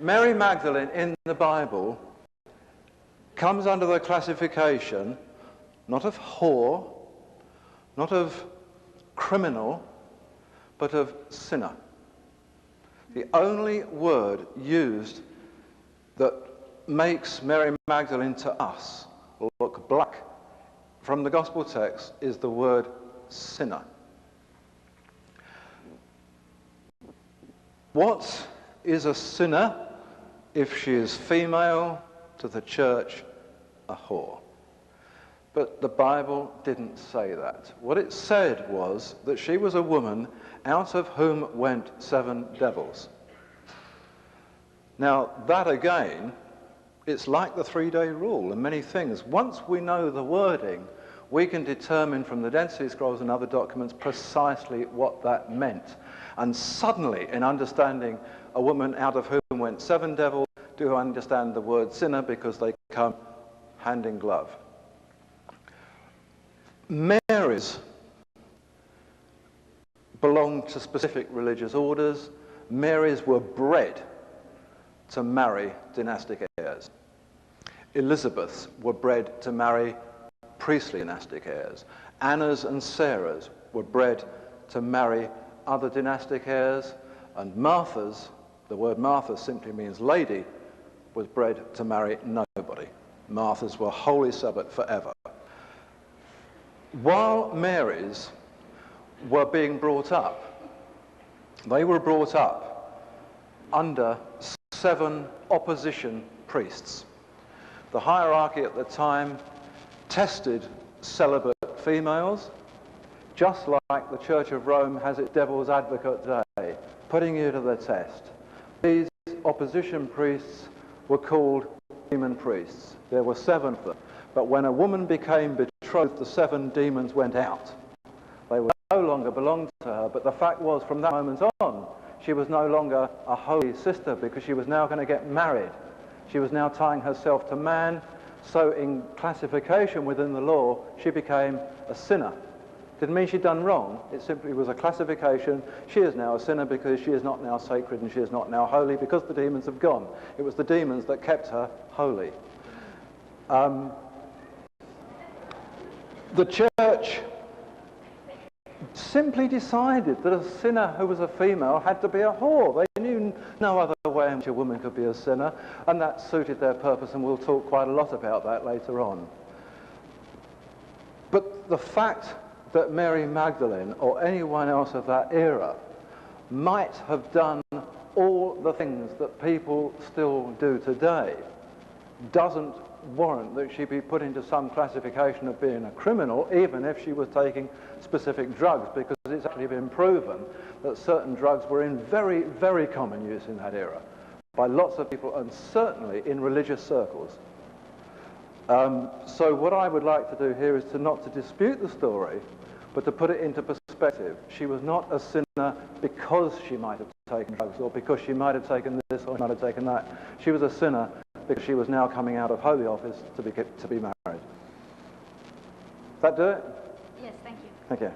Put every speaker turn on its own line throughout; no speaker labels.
Mary Magdalene in the Bible comes under the classification not of whore, not of criminal, but of sinner. The only word used that makes Mary Magdalene to us look black from the gospel text is the word sinner. What is a sinner if she is female? To the church, a whore. But the Bible didn't say that. What it said was that she was a woman out of whom went 7 devils. Now, that again, it's like the 3-day rule and many things. Once we know the wording, we can determine from the Dead Sea Scrolls and other documents precisely what that meant. And suddenly, in understanding a woman out of whom went 7 devils, do understand the word sinner, because they come hand in glove. Marys belonged to specific religious orders. Marys were bred to marry dynastic heirs. Elizabeths were bred to marry priestly dynastic heirs. Annas and Sarahs were bred to marry other dynastic heirs. And Martha's, the word Martha simply means lady, was bred to marry nobody. Marthas were wholly celibate forever. While Marys were being brought up, they were brought up under 7 opposition priests. The hierarchy at the time tested celibate females, just like the Church of Rome has its devil's advocate today, putting you to the test. These opposition priests were called demon priests. There were 7 of them. But when a woman became betrothed, the 7 demons went out. They would no longer belong to her, but the fact was, from that moment on, she was no longer a holy sister, because she was now going to get married. She was now tying herself to man, so in classification within the law, she became a sinner. Didn't mean she'd done wrong, it simply was a classification. She is now a sinner because she is not now sacred, and she is not now holy because the demons have gone. It was the demons that kept her holy. The church simply decided that a sinner who was a female had to be a whore. They knew no other way in which a woman could be a sinner, and that suited their purpose, and we'll talk quite a lot about that later on. But the fact that Mary Magdalene or anyone else of that era might have done all the things that people still do today doesn't warrant that she be put into some classification of being a criminal, even if she was taking specific drugs, because it's actually been proven that certain drugs were in very, very common use in that era by lots of people, and certainly in religious circles. So what I would like to do here is not to dispute the story, but to put it into perspective. She was not a sinner because she might have taken drugs, or because she might have taken this, or might have taken that. She was a sinner because she was now coming out of holy office to be married. Does that do it?
Yes, thank you.
Thank you.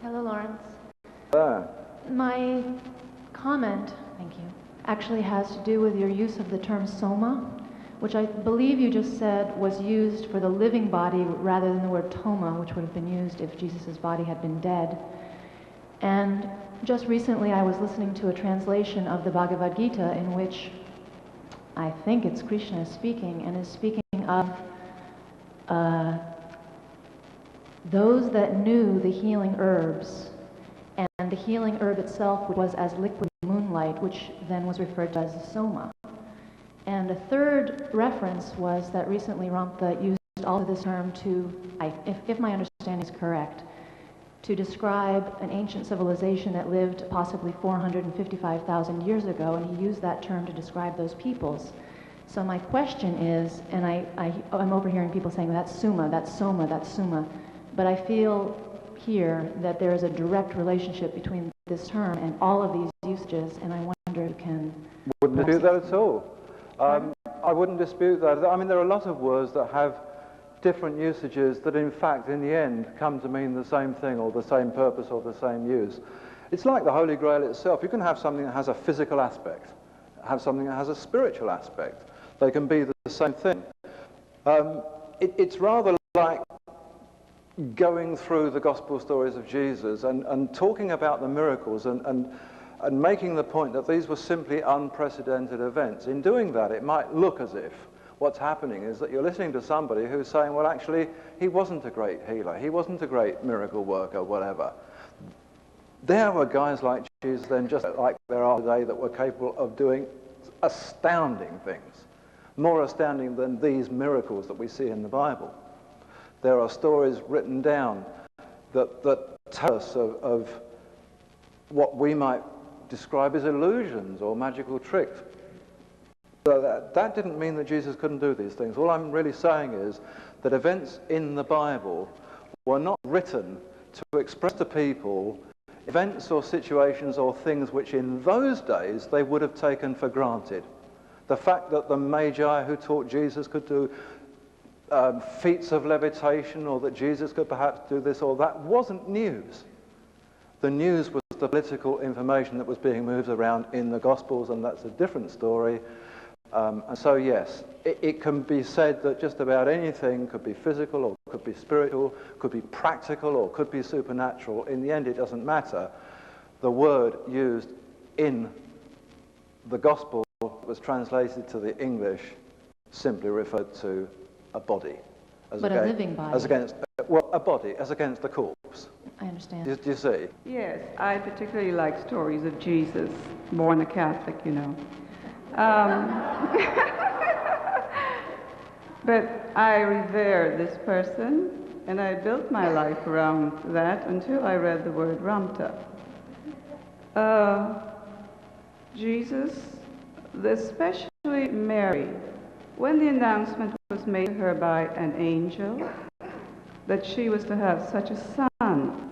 Hello, Lawrence.
Hello.
My comment, thank you, actually has to do with your use of the term soma, which I believe you just said was used for the living body rather than the word toma, which would have been used if Jesus' body had been dead. And just recently I was listening to a translation of the Bhagavad Gita in which I think it's Krishna speaking, and is speaking of those that knew the healing herbs, and the healing herb itself was as liquid moonlight, which then was referred to as the soma. And a third reference was that recently Ramtha used also this term to, if my understanding is correct, to describe an ancient civilization that lived possibly 455,000 years ago, and he used that term to describe those peoples. So my question is, and I'm overhearing people saying that's suma, that's soma, that's suma, but I feel here that there is a direct relationship between this term and all of these usages, and I wonder if you can...
Wouldn't dispute that at all. I wouldn't dispute that. I mean, there are a lot of words that have different usages that in fact in the end come to mean the same thing, or the same purpose, or the same use. It's like the Holy Grail itself. You can have something that has a physical aspect, have something that has a spiritual aspect. They can be the same thing. It's rather like going through the gospel stories of Jesus and talking about the miracles and making the point that these were simply unprecedented events. In doing that, it might look as if what's happening is that you're listening to somebody who's saying, well, actually, he wasn't a great healer, he wasn't a great miracle worker, whatever. There were guys like Jesus then, just like there are today, that were capable of doing astounding things, more astounding than these miracles that we see in the Bible. There are stories written down that tell us of what we might describe as illusions or magical tricks. So that didn't mean that Jesus couldn't do these things. All I'm really saying is that events in the Bible were not written to express to people events or situations or things which in those days they would have taken for granted. The fact that the Magi who taught Jesus could do feats of levitation, or that Jesus could perhaps do this or that, wasn't news. The news was the political information that was being moved around in the Gospels, and that's a different story. And so yes, it can be said that just about anything could be physical or could be spiritual, could be practical or could be supernatural. In the end, it doesn't matter. The word used in the Gospel that was translated to the English simply referred to a body.
But a living body.
As against, well, a body as against the corpse.
I understand.
Do you see?
Yes, I particularly like stories of Jesus, born a Catholic, you know. But I revere this person, and I built my life around that until I read the word Ramta. Jesus, especially Mary, when the announcement was made to her by an angel that she was to have such a son,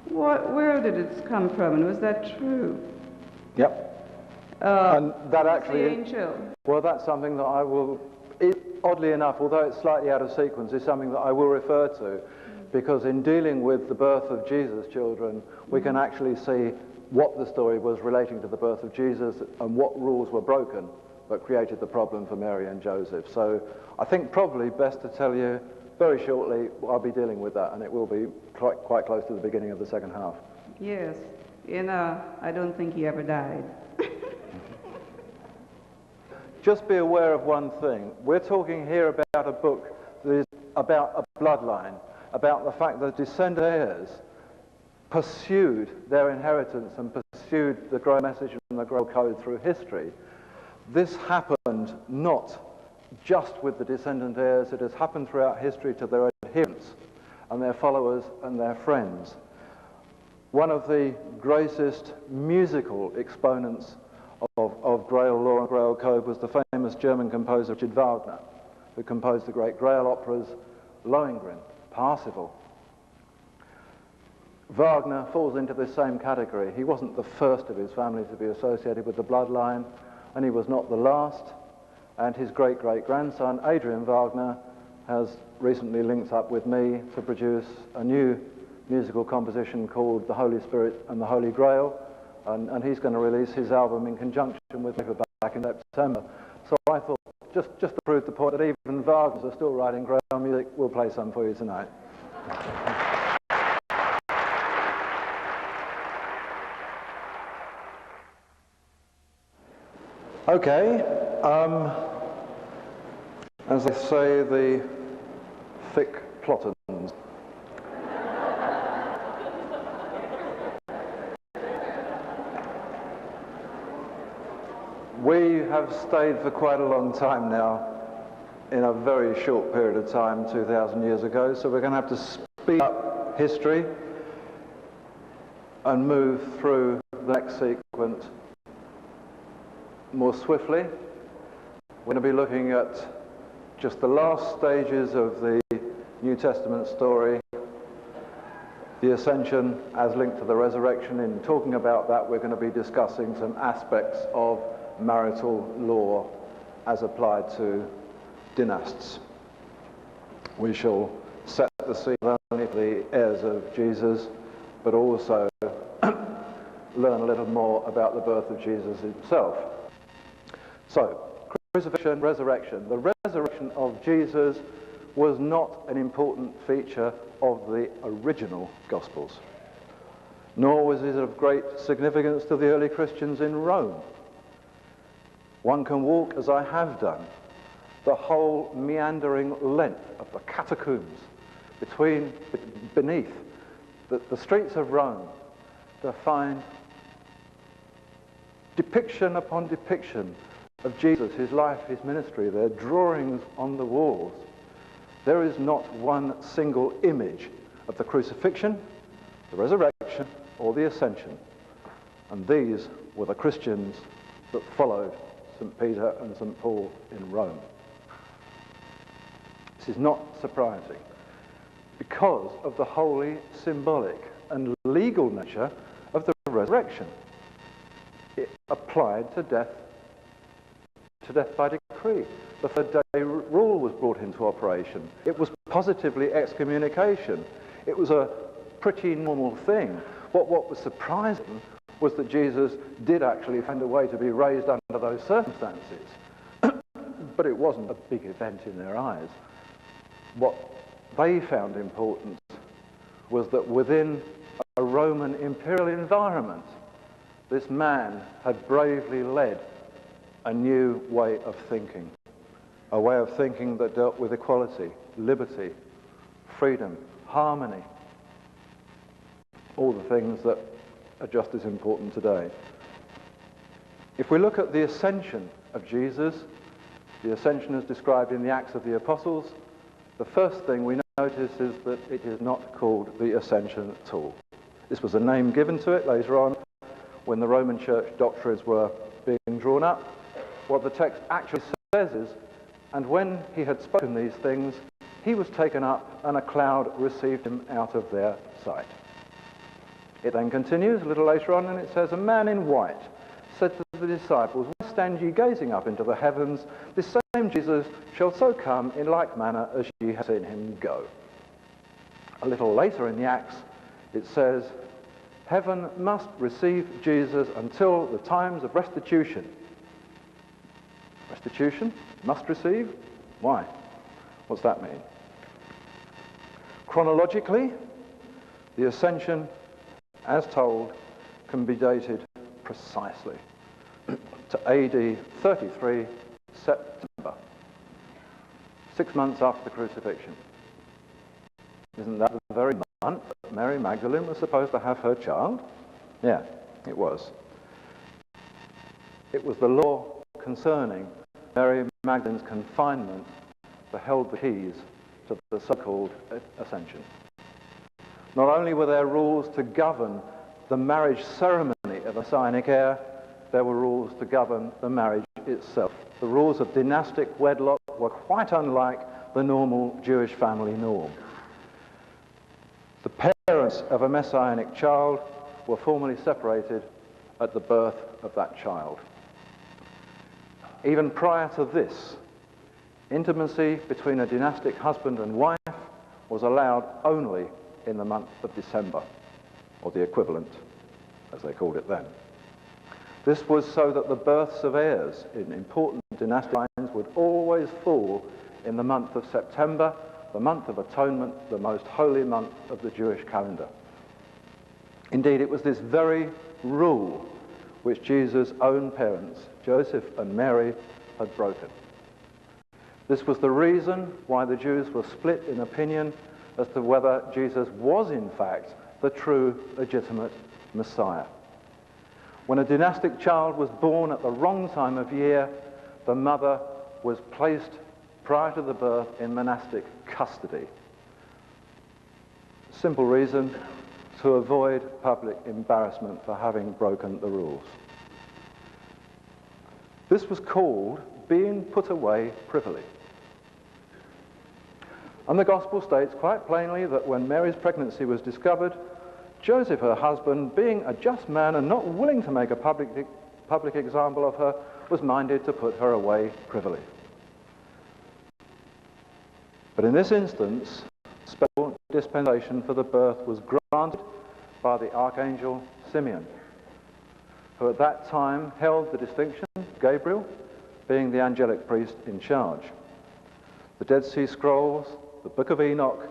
where did it come from, and was that true?
Yep. And that actually,
the angel.
Well, that's something that I will, oddly enough, although it's slightly out of sequence, is something that I will refer to, because in dealing with the birth of Jesus' children, we can actually see what the story was relating to the birth of Jesus and what rules were broken that created the problem for Mary and Joseph. So I think probably best to tell you very shortly, I'll be dealing with that, and it will be quite close to the beginning of the second half.
Yes, I don't think he ever died.
Just be aware of one thing. We're talking here about a book that is about a bloodline, about the fact that descendant heirs pursued their inheritance and pursued the Grail message and the Grail code through history. This happened not just with the descendant heirs, it has happened throughout history to their adherents and their followers and their friends. One of the greatest musical exponents of Grail law and Grail code was the famous German composer Richard Wagner, who composed the great Grail operas Lohengrin, Parsifal. Wagner falls into this same category. He wasn't the first of his family to be associated with the bloodline, and he was not the last. And his great-great-grandson, Adrian Wagner, has recently linked up with me to produce a new musical composition called The Holy Spirit and the Holy Grail, and he's going to release his album in conjunction with me back in September. So I thought, just to prove the point that even Wagners are still writing Grail music, we'll play some for you tonight. Okay, as they say, the thick plottons. We have stayed for quite a long time now in a very short period of time, 2,000 years ago, so we're going to have to speed up history and move through the next sequence more swiftly. We're going to be looking at just the last stages of the New Testament story, the ascension as linked to the resurrection. In talking about that, we're going to be discussing some aspects of marital law as applied to dynasts. We shall set the scene not only for the heirs of Jesus, but also learn a little more about the birth of Jesus himself. So, crucifixion, resurrection. The resurrection of Jesus was not an important feature of the original Gospels, nor was it of great significance to the early Christians in Rome. One can walk, as I have done, the whole meandering length of the catacombs beneath the streets of Rome to find depiction upon depiction of Jesus, his life, his ministry, their drawings on the walls. There is not one single image of the crucifixion, the resurrection, or the ascension. And these were the Christians that followed St. Peter and St. Paul in Rome. This is not surprising because of the wholly symbolic and legal nature of the resurrection. It applied to death by decree. The third day rule was brought into operation. It was positively excommunication. It was a pretty normal thing. What was surprising was that Jesus did actually find a way to be raised under those circumstances. But it wasn't a big event in their eyes. What they found important was that within a Roman imperial environment, this man had bravely led a new way of thinking, a way of thinking that dealt with equality, liberty, freedom, harmony, all the things that are just as important today. If we look at the ascension of Jesus, the ascension as described in the Acts of the Apostles, the first thing we notice is that it is not called the ascension at all. This was a name given to it later on when the Roman Church doctrines were being drawn up. What the text actually says is, and when he had spoken these things, he was taken up, and a cloud received him out of their sight. It then continues a little later on, and it says, a man in white said to the disciples, why stand ye gazing up into the heavens? This same Jesus shall so come in like manner as ye have seen him go. A little later in the Acts, it says, heaven must receive Jesus until the times of restitution. Restitution? Must receive? Why? What's that mean? Chronologically, the ascension, as told, can be dated precisely to AD 33 September, 6 months after the crucifixion. Isn't that the very month that Mary Magdalene was supposed to have her child? Yeah, it was. It was the law concerning Mary Magdalene's confinement that held the keys to the so-called ascension. Not only were there rules to govern the marriage ceremony of a messianic heir, there were rules to govern the marriage itself. The rules of dynastic wedlock were quite unlike the normal Jewish family norm. The parents of a messianic child were formally separated at the birth of that child. Even prior to this, intimacy between a dynastic husband and wife was allowed only in the month of December, or the equivalent, as they called it then. This was so that the births of heirs in important dynastic lines would always fall in the month of September, the month of atonement, the most holy month of the Jewish calendar. Indeed, it was this very rule which Jesus' own parents, Joseph and Mary, had broken. This was the reason why the Jews were split in opinion as to whether Jesus was in fact the true legitimate Messiah. When a dynastic child was born at the wrong time of year, the mother was placed prior to the birth in monastic custody. Simple reason: to avoid public embarrassment for having broken the rules. This was called being put away privily. And the Gospel states quite plainly that when Mary's pregnancy was discovered, Joseph, her husband, being a just man and not willing to make a public example of her, was minded to put her away privily. But in this instance, special dispensation for the birth was granted by the Archangel Simeon, who at that time held the distinction, Gabriel, being the angelic priest in charge. The Dead Sea Scrolls, the Book of Enoch,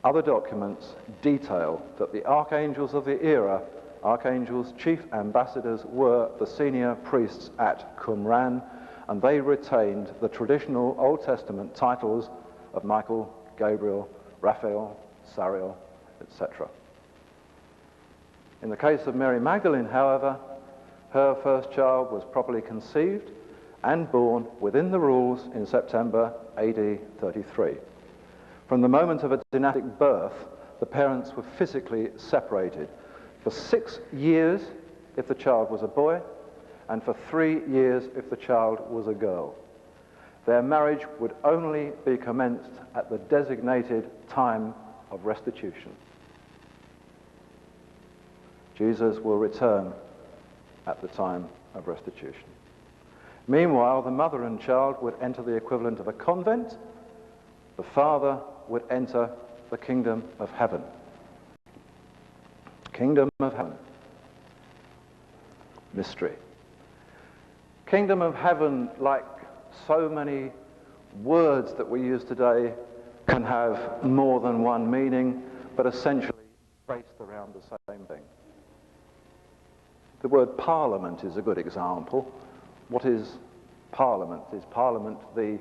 other documents detail that the archangels of the era, archangels, chief ambassadors, were the senior priests at Qumran, and they retained the traditional Old Testament titles of Michael, Gabriel, Raphael, Sariel, etc. In the case of Mary Magdalene, however, her first child was properly conceived and born within the rules in September AD 33. From the moment of a dynastic birth, the parents were physically separated for 6 years if the child was a boy, and for 3 years if the child was a girl. Their marriage would only be commenced at the designated time of restitution. Jesus will return at the time of restitution. Meanwhile, the mother and child would enter the equivalent of a convent. The father would enter the kingdom of heaven. Kingdom of heaven. Mystery. Kingdom of heaven, like so many words that we use today, can have more than one meaning, but essentially based around the same thing. The word parliament is a good example. What is parliament? Is parliament the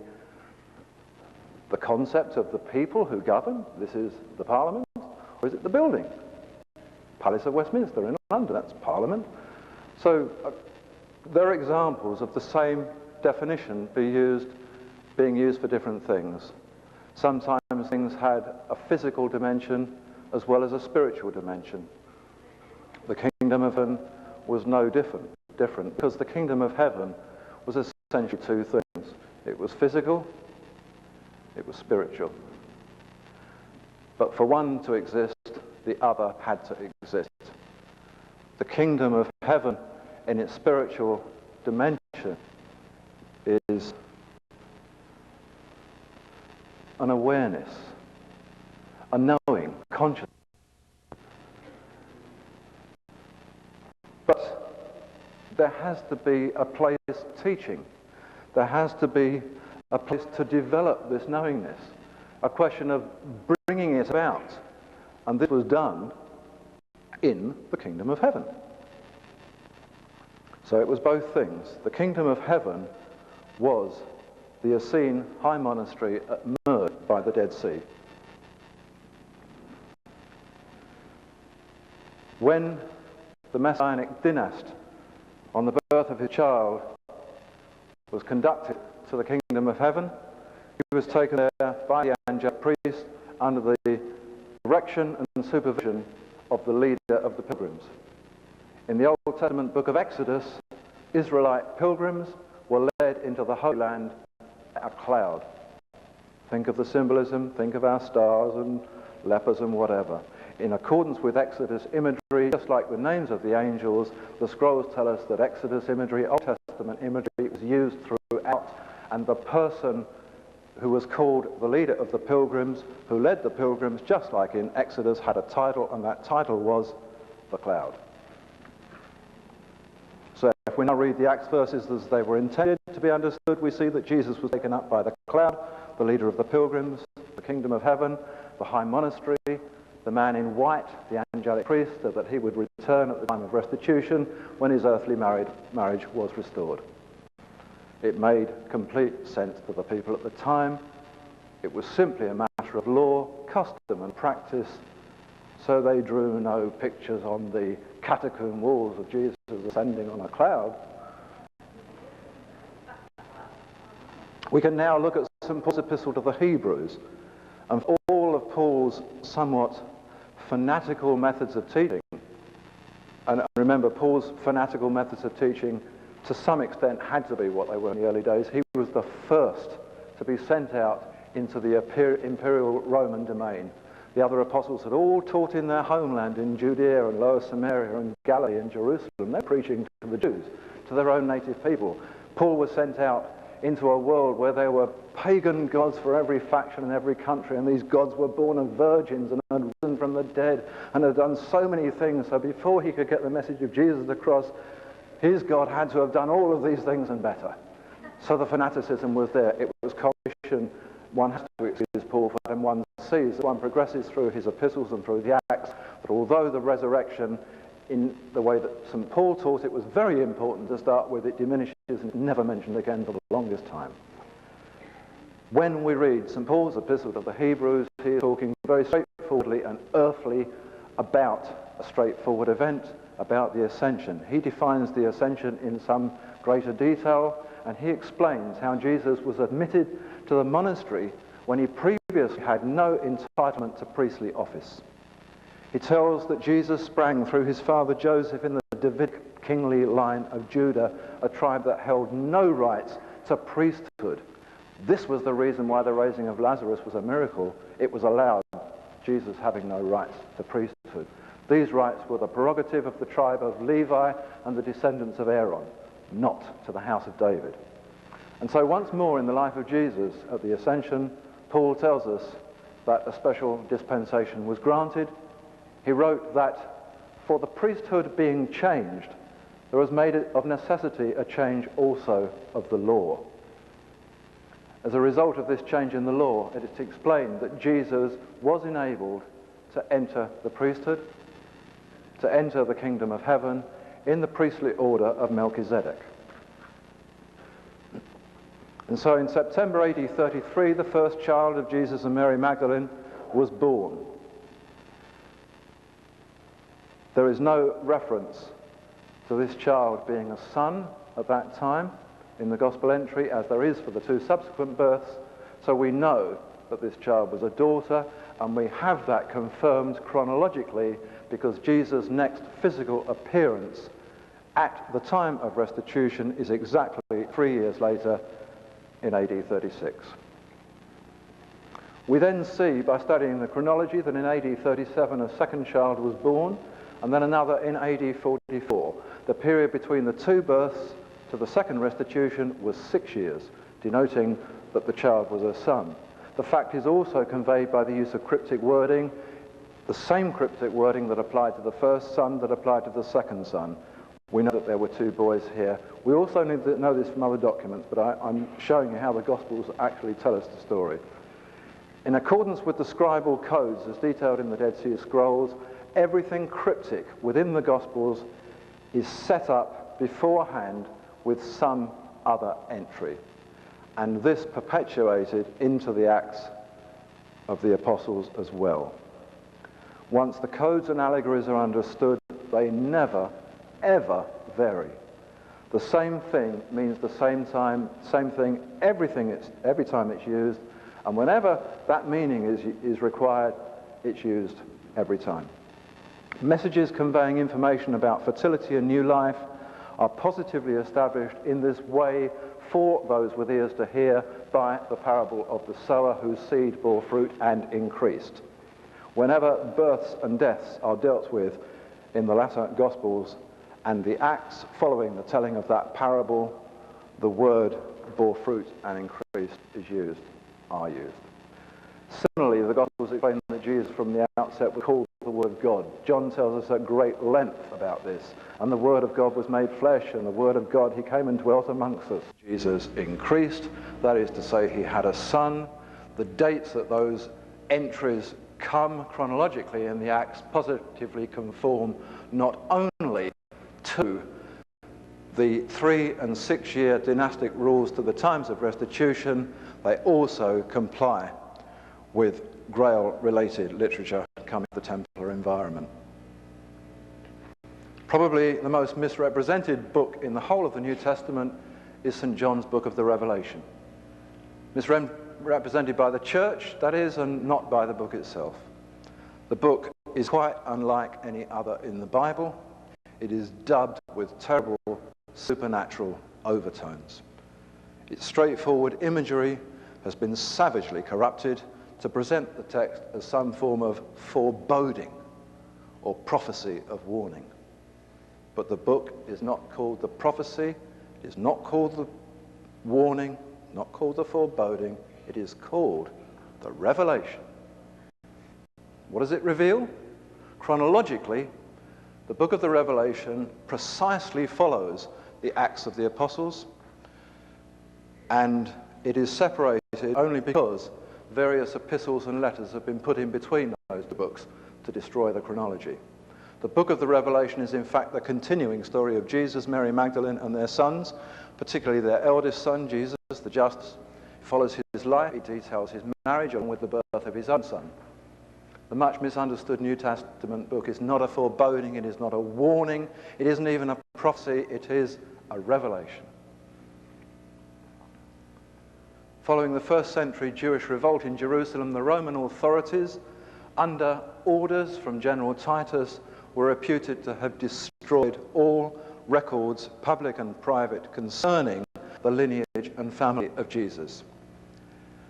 concept of the people who govern? This is the parliament? Or is it the building? Palace of Westminster in London, that's parliament. So there are examples of the same definition being used for different things. Sometimes things had a physical dimension as well as a spiritual dimension. The kingdom of heaven was no different because the kingdom of heaven was essentially two things. It was physical, it was spiritual. But for one to exist, the other had to exist. The kingdom of heaven in its spiritual dimension is an awareness, a knowing, consciousness. But there has to be a place of teaching. There has to be a place to develop this knowingness, a question of bringing it about. And this was done in the kingdom of heaven. So it was both things. The kingdom of heaven was the Essene High Monastery at Merg by the Dead Sea. When the Messianic dynast, on the birth of his child, was conducted to the kingdom of heaven, he was taken there by the angelic priest under the direction and supervision of the leader of the pilgrims. In the Old Testament book of Exodus, Israelite pilgrims were led into the Holy Land a cloud. Think of the symbolism, think of our stars and lepers and whatever. In accordance with Exodus imagery, just like the names of the angels, the scrolls tell us that Exodus imagery, Old Testament imagery, was used throughout, and the person who was called the leader of the pilgrims, who led the pilgrims, just like in Exodus, had a title, and that title was the cloud. So if we now read the Acts verses as they were intended to be understood, we see that Jesus was taken up by the cloud, the leader of the pilgrims, the kingdom of heaven, the high monastery, the man in white, the angelic priest, so that he would return at the time of restitution when his earthly marriage was restored. It made complete sense to the people at the time. It was simply a matter of law, custom and practice, so they drew no pictures on the catacomb walls of Jesus ascending on a cloud. We can now look at St. Paul's epistle to the Hebrews, and for all of Paul's somewhat fanatical methods of teaching, and remember, Paul's fanatical methods of teaching to some extent had to be what they were in the early days. He was the first to be sent out into the imperial Roman domain. The other apostles had all taught in their homeland in Judea and Lower Samaria and Galilee and Jerusalem. They're preaching to the Jews, to their own native people. Paul was sent out into a world where there were pagan gods for every faction and every country, and these gods were born of virgins and had risen from the dead and had done so many things. So before he could get the message of Jesus across, his God had to have done all of these things and better. So the fanaticism was there. It was competition. One has to excuse Paul for that, and one sees, one progresses through his epistles and through the Acts, that although the resurrection, in the way that St. Paul taught it, was very important to start with, it diminishes and is never mentioned again for the longest time. When we read St. Paul's epistle to the Hebrews, he is talking very straightforwardly and earthly about a straightforward event, about the ascension. He defines the ascension in some greater detail, and he explains how Jesus was admitted to the monastery when he previously had no entitlement to priestly office. He tells that Jesus sprang through his father Joseph in the Davidic kingly line of Judah, a tribe that held no rights to priesthood. This was the reason why the raising of Lazarus was a miracle. It was allowed, Jesus having no rights to priesthood. These rights were the prerogative of the tribe of Levi and the descendants of Aaron, not to the house of David. And so once more in the life of Jesus at the Ascension, Paul tells us that a special dispensation was granted. He wrote that for the priesthood being changed, there was made of necessity a change also of the law. As a result of this change in the law, it is explained that Jesus was enabled to enter the priesthood, to enter the kingdom of heaven in the priestly order of Melchizedek. And so in September AD 33, the first child of Jesus and Mary Magdalene was born. There is no reference to this child being a son at that time in the gospel entry, as there is for the two subsequent births, so we know that this child was a daughter, and we have that confirmed chronologically because Jesus' next physical appearance at the time of restitution is exactly 3 years later in AD 36. We then see, by studying the chronology, that in AD 37 a second child was born, and then another in AD 44. The period between the two births to the second restitution was 6 years, denoting that the child was a son. The fact is also conveyed by the use of cryptic wording, the same cryptic wording that applied to the first son that applied to the second son. We know that there were two boys here. We also need to know this from other documents, but I'm showing you how the Gospels actually tell us the story. In accordance with the scribal codes as detailed in the Dead Sea Scrolls, everything cryptic within the Gospels is set up beforehand with some other entry. And this perpetuated into the Acts of the Apostles as well. Once the codes and allegories are understood, they never, ever vary. The same thing means the same thing every time it's used, and whenever that meaning is required, it's used every time. Messages conveying information about fertility and new life are positively established in this way for those with ears to hear by the parable of the sower whose seed bore fruit and increased. Whenever births and deaths are dealt with in the latter Gospels and the Acts following the telling of that parable, the word bore fruit and increased are used. Similarly, the Gospels explain that Jesus from the outset was called the Word of God. John tells us at great length about this. And the Word of God was made flesh, and the Word of God, he came and dwelt amongst us. Jesus increased, that is to say, he had a son. The dates that those entries come chronologically in the Acts positively conform not only to the 3 and 6 year dynastic rules to the times of restitution, they also comply with Grail-related literature coming from the Templar environment. Probably the most misrepresented book in the whole of the New Testament is St. John's Book of the Revelation. Misrepresented by the church, that is, and not by the book itself. The book is quite unlike any other in the Bible. It is dubbed with terrible supernatural overtones. Its straightforward imagery has been savagely corrupted to present the text as some form of foreboding or prophecy of warning. But the book is not called the prophecy, it is not called the warning, not called the foreboding, it is called the revelation. What does it reveal? Chronologically, the book of the Revelation precisely follows the Acts of the Apostles, and it is separated only because various epistles and letters have been put in between those books to destroy the chronology. The book of the Revelation is in fact the continuing story of Jesus, Mary Magdalene and their sons, particularly their eldest son, Jesus, the Justice. It follows his life, it details his marriage along with the birth of his own son. The much misunderstood New Testament book is not a foreboding, it is not a warning, it isn't even a prophecy, it is a revelation. Following the first century Jewish revolt in Jerusalem, the Roman authorities, under orders from General Titus, were reputed to have destroyed all records, public and private, concerning the lineage and family of Jesus.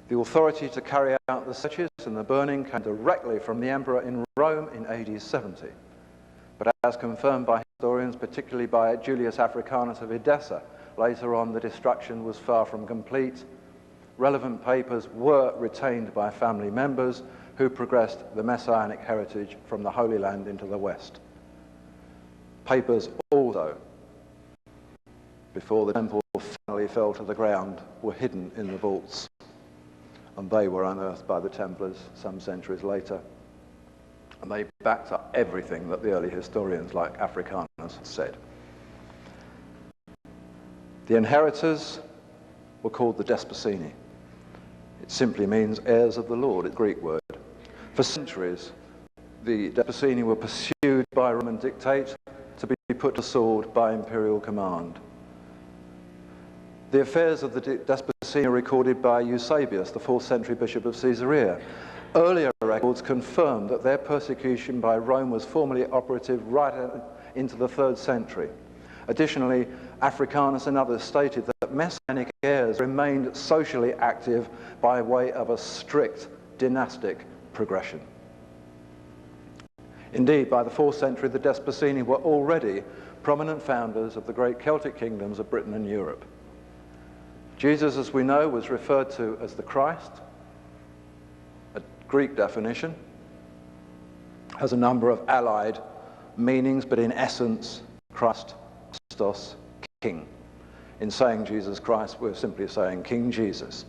The authority to carry out the searches and the burning came directly from the emperor in Rome in AD 70. But as confirmed by historians, particularly by Julius Africanus of Edessa, later on the destruction was far from complete. Relevant papers were retained by family members who progressed the messianic heritage from the Holy Land into the West. Papers also, before the temple finally fell to the ground, were hidden in the vaults, and they were unearthed by the Templars some centuries later. And they backed up everything that the early historians like Africanus said. The inheritors were called the Desposnyi. It simply means heirs of the Lord, it's a Greek word. For centuries, the Desposnyi were pursued by Roman dictate to be put to sword by imperial command. The affairs of the Desposnyi are recorded by Eusebius, the 4th century bishop of Caesarea. Earlier records confirm that their persecution by Rome was formally operative right into the 3rd century. Additionally, Africanus and others stated that messianic heirs remained socially active by way of a strict dynastic progression. Indeed, by the 4th century, the Desposnyi were already prominent founders of the great Celtic kingdoms of Britain and Europe. Jesus, as we know, was referred to as the Christ, a Greek definition, has a number of allied meanings, but in essence, Christ, Christos, King. In saying Jesus Christ, we're simply saying King Jesus.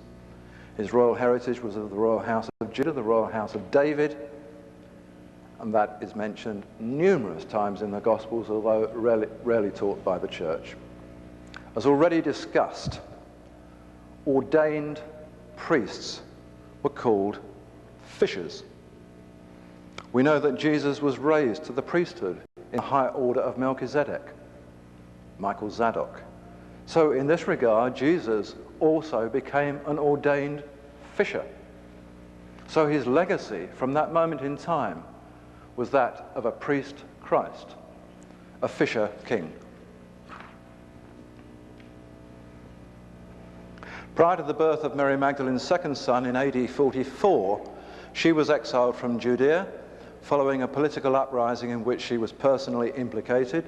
His royal heritage was of the royal house of Judah, the royal house of David, and that is mentioned numerous times in the Gospels, although rarely taught by the Church. As already discussed, ordained priests were called fishers. We know that Jesus was raised to the priesthood in the high order of Melchizedek, Michael Zadok. So in this regard, Jesus also became an ordained fisher. So his legacy from that moment in time was that of a priest Christ, a fisher king. Prior to the birth of Mary Magdalene's second son in AD 44, she was exiled from Judea following a political uprising in which she was personally implicated.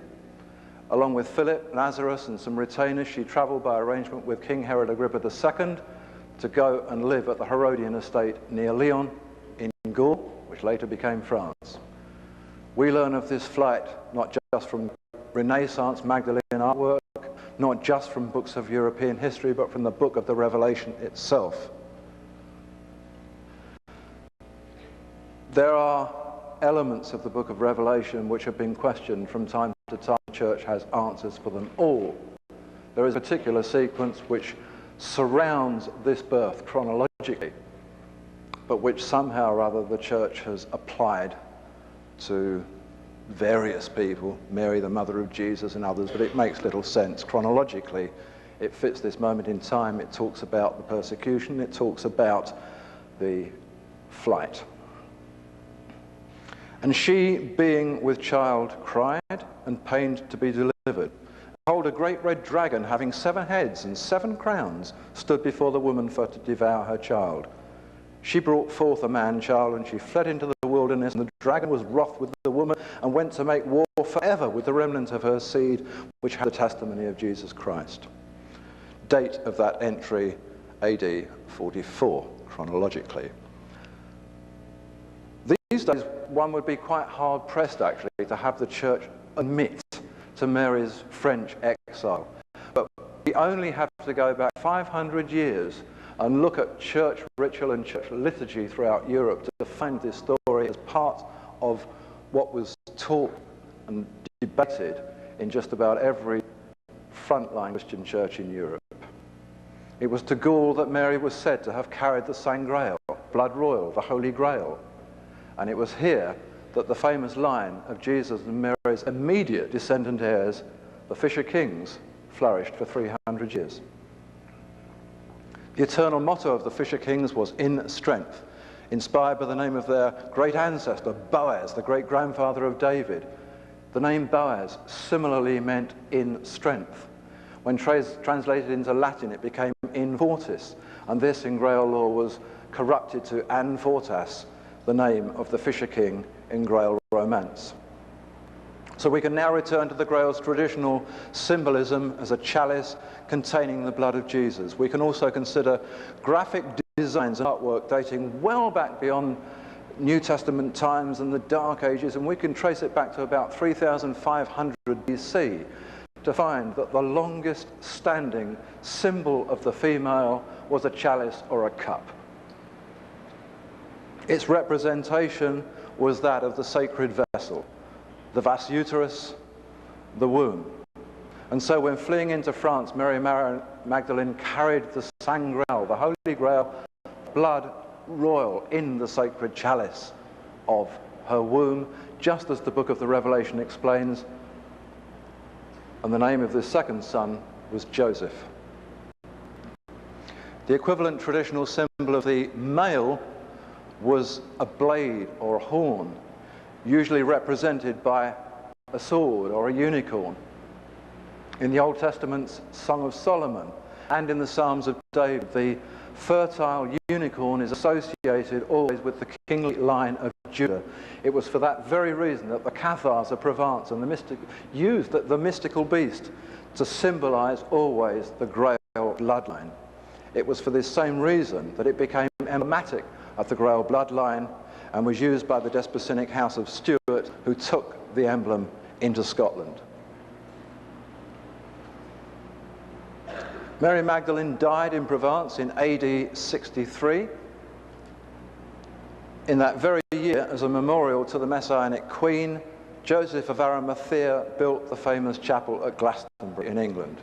Along with Philip, Lazarus, and some retainers, she traveled by arrangement with King Herod Agrippa II to go and live at the Herodian estate near Lyon in Gaul, which later became France. We learn of this flight not just from Renaissance Magdalene artwork, not just from books of European history, but from the book of the Revelation itself. There are elements of the book of Revelation which have been questioned from time to time. The Church has answers for them all. There is a particular sequence which surrounds this birth chronologically, but which somehow or other the Church has applied to various people, Mary, the mother of Jesus, and others, but it makes little sense. Chronologically, it fits this moment in time. It talks about the persecution. It talks about the flight. And she, being with child, cried and pained to be delivered. Behold, a great red dragon, having 7 heads and 7 crowns, stood before the woman for to devour her child. She brought forth a man-child, and she fled into the wilderness, and the dragon was wroth with the woman, and went to make war forever with the remnant of her seed, which had the testimony of Jesus Christ. date of that entry AD 44, chronologically. These days, one would be quite hard-pressed, actually, to have the Church admit to Mary's French exile. But we only have to go back 500 years and look at church ritual and church liturgy throughout Europe to find this story as part of what was taught and debated in just about every frontline Christian church in Europe. It was to Gaul that Mary was said to have carried the Saint Grail, blood royal, the Holy Grail. And it was here that the famous line of Jesus and Mary's immediate descendant heirs, the Fisher Kings, flourished for 300 years. The eternal motto of the Fisher Kings was "in strength," inspired by the name of their great ancestor, Boaz, the great-grandfather of David. The name Boaz similarly meant "in strength." When translated into Latin, it became "in fortis," and this in Grail law was corrupted to "an fortas," the name of the Fisher King in Grail romance. So we can now return to the Grail's traditional symbolism as a chalice containing the blood of Jesus. We can also consider graphic designs and artwork dating well back beyond New Testament times and the Dark Ages, and we can trace it back to about 3,500 BC to find that the longest standing symbol of the female was a chalice or a cup. Its representation was that of the sacred vessel, the vas uterus, the womb. And so when fleeing into France, Mary Magdalene carried the Saint Grail, the Holy Grail, blood royal, in the sacred chalice of her womb, just as the book of the Revelation explains. And the name of this second son was Joseph. The equivalent traditional symbol of the male was a blade or a horn, usually represented by a sword or a unicorn. In the Old Testament's Song of Solomon and in the Psalms of David, the fertile unicorn is associated always with the kingly line of Judah. It was for that very reason that the Cathars of Provence and used the mystical beast to symbolize always the Grail bloodline. It was for this same reason that it became emblematic of the Grail bloodline and was used by the Desposnyi House of Stuart, who took the emblem into Scotland. Mary Magdalene died in Provence in AD 63. In that very year, as a memorial to the Messianic Queen, Joseph of Arimathea built the famous chapel at Glastonbury in England.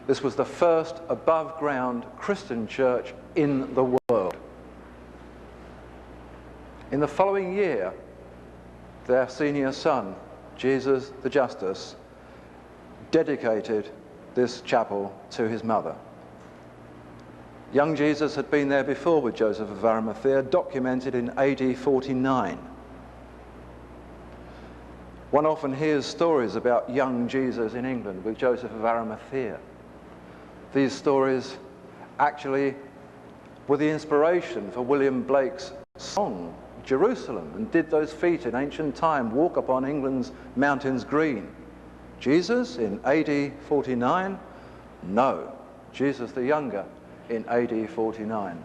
This was the first above-ground Christian church in the world. In the following year, their senior son, Jesus the Justus, dedicated this chapel to his mother. Young Jesus had been there before with Joseph of Arimathea, documented in AD 49. One often hears stories about young Jesus in England with Joseph of Arimathea. These stories actually were the inspiration for William Blake's song, Jerusalem, and did those feet in ancient time walk upon England's mountains green. Jesus in AD 49? No, Jesus the younger in AD 49.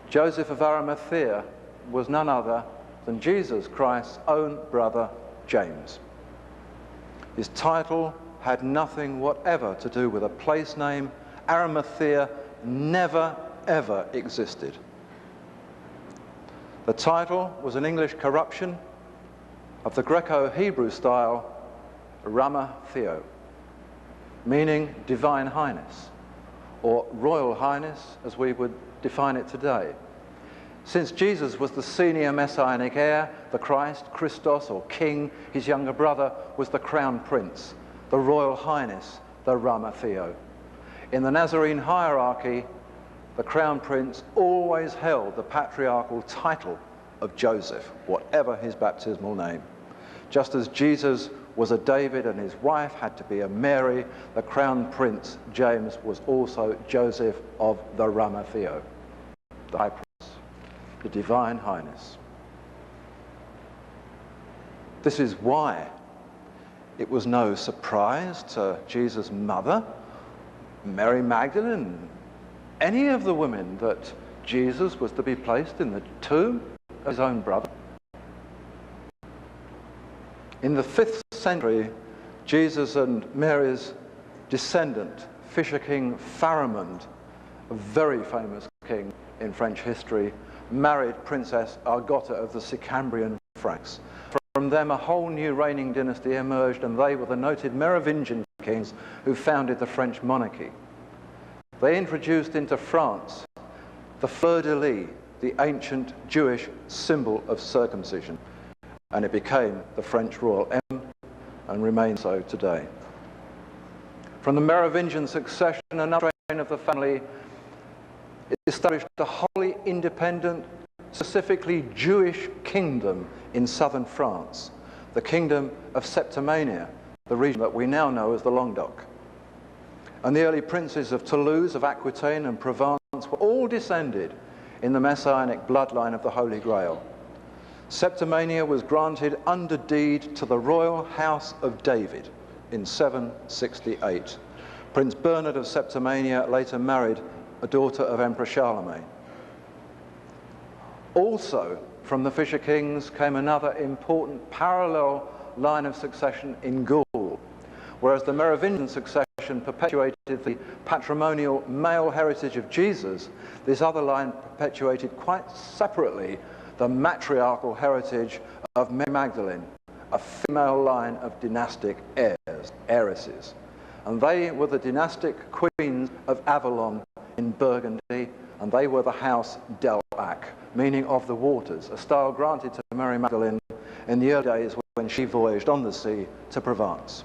Joseph of Arimathea was none other than Jesus Christ's own brother, James. His title had nothing whatever to do with a place name. Arimathea never, ever existed. The title was an English corruption of the Greco-Hebrew style Ramatheo, meaning divine highness, or royal highness as we would define it today. Since Jesus was the senior messianic heir, the Christ, Christos, or king, his younger brother was the crown prince, the royal highness, the Ramatheo. In the Nazarene hierarchy, the crown prince always held the patriarchal title of Joseph, whatever his baptismal name. Just as Jesus was a David and his wife had to be a Mary, the crown prince James was also Joseph of the Ramatheo, the high prince, the divine highness. This is why It was no surprise to Jesus' mother, Mary Magdalene, any of the women, that Jesus was to be placed in the tomb of his own brother. In the 5th century, Jesus and Mary's descendant, Fisher King Pharamond, a very famous king in French history, married Princess Argotta of the Sicambrian Franks. From them, a whole new reigning dynasty emerged, and they were the noted Merovingian kings who founded the French monarchy. They introduced into France the fleur-de-lis, the ancient Jewish symbol of circumcision, and it became the French royal emblem and remains so today. From the Merovingian succession, another strain of the family established a wholly independent, specifically Jewish kingdom in southern France, the kingdom of Septimania, the region that we now know as the Languedoc. And the early princes of Toulouse, of Aquitaine and Provence were all descended in the messianic bloodline of the Holy Grail. Septimania was granted under deed to the royal house of David in 768. Prince Bernard of Septimania later married a daughter of Emperor Charlemagne. Also, from the Fisher Kings came another important parallel line of succession in Gaul. Whereas the Merovingian succession perpetuated the patrimonial male heritage of Jesus, this other line perpetuated quite separately the matriarchal heritage of Mary Magdalene, a female line of dynastic heiresses. And they were the dynastic queens of Avalon in Burgundy, and they were the house Delac, meaning of the waters, a style granted to Mary Magdalene in the early days when she voyaged on the sea to Provence.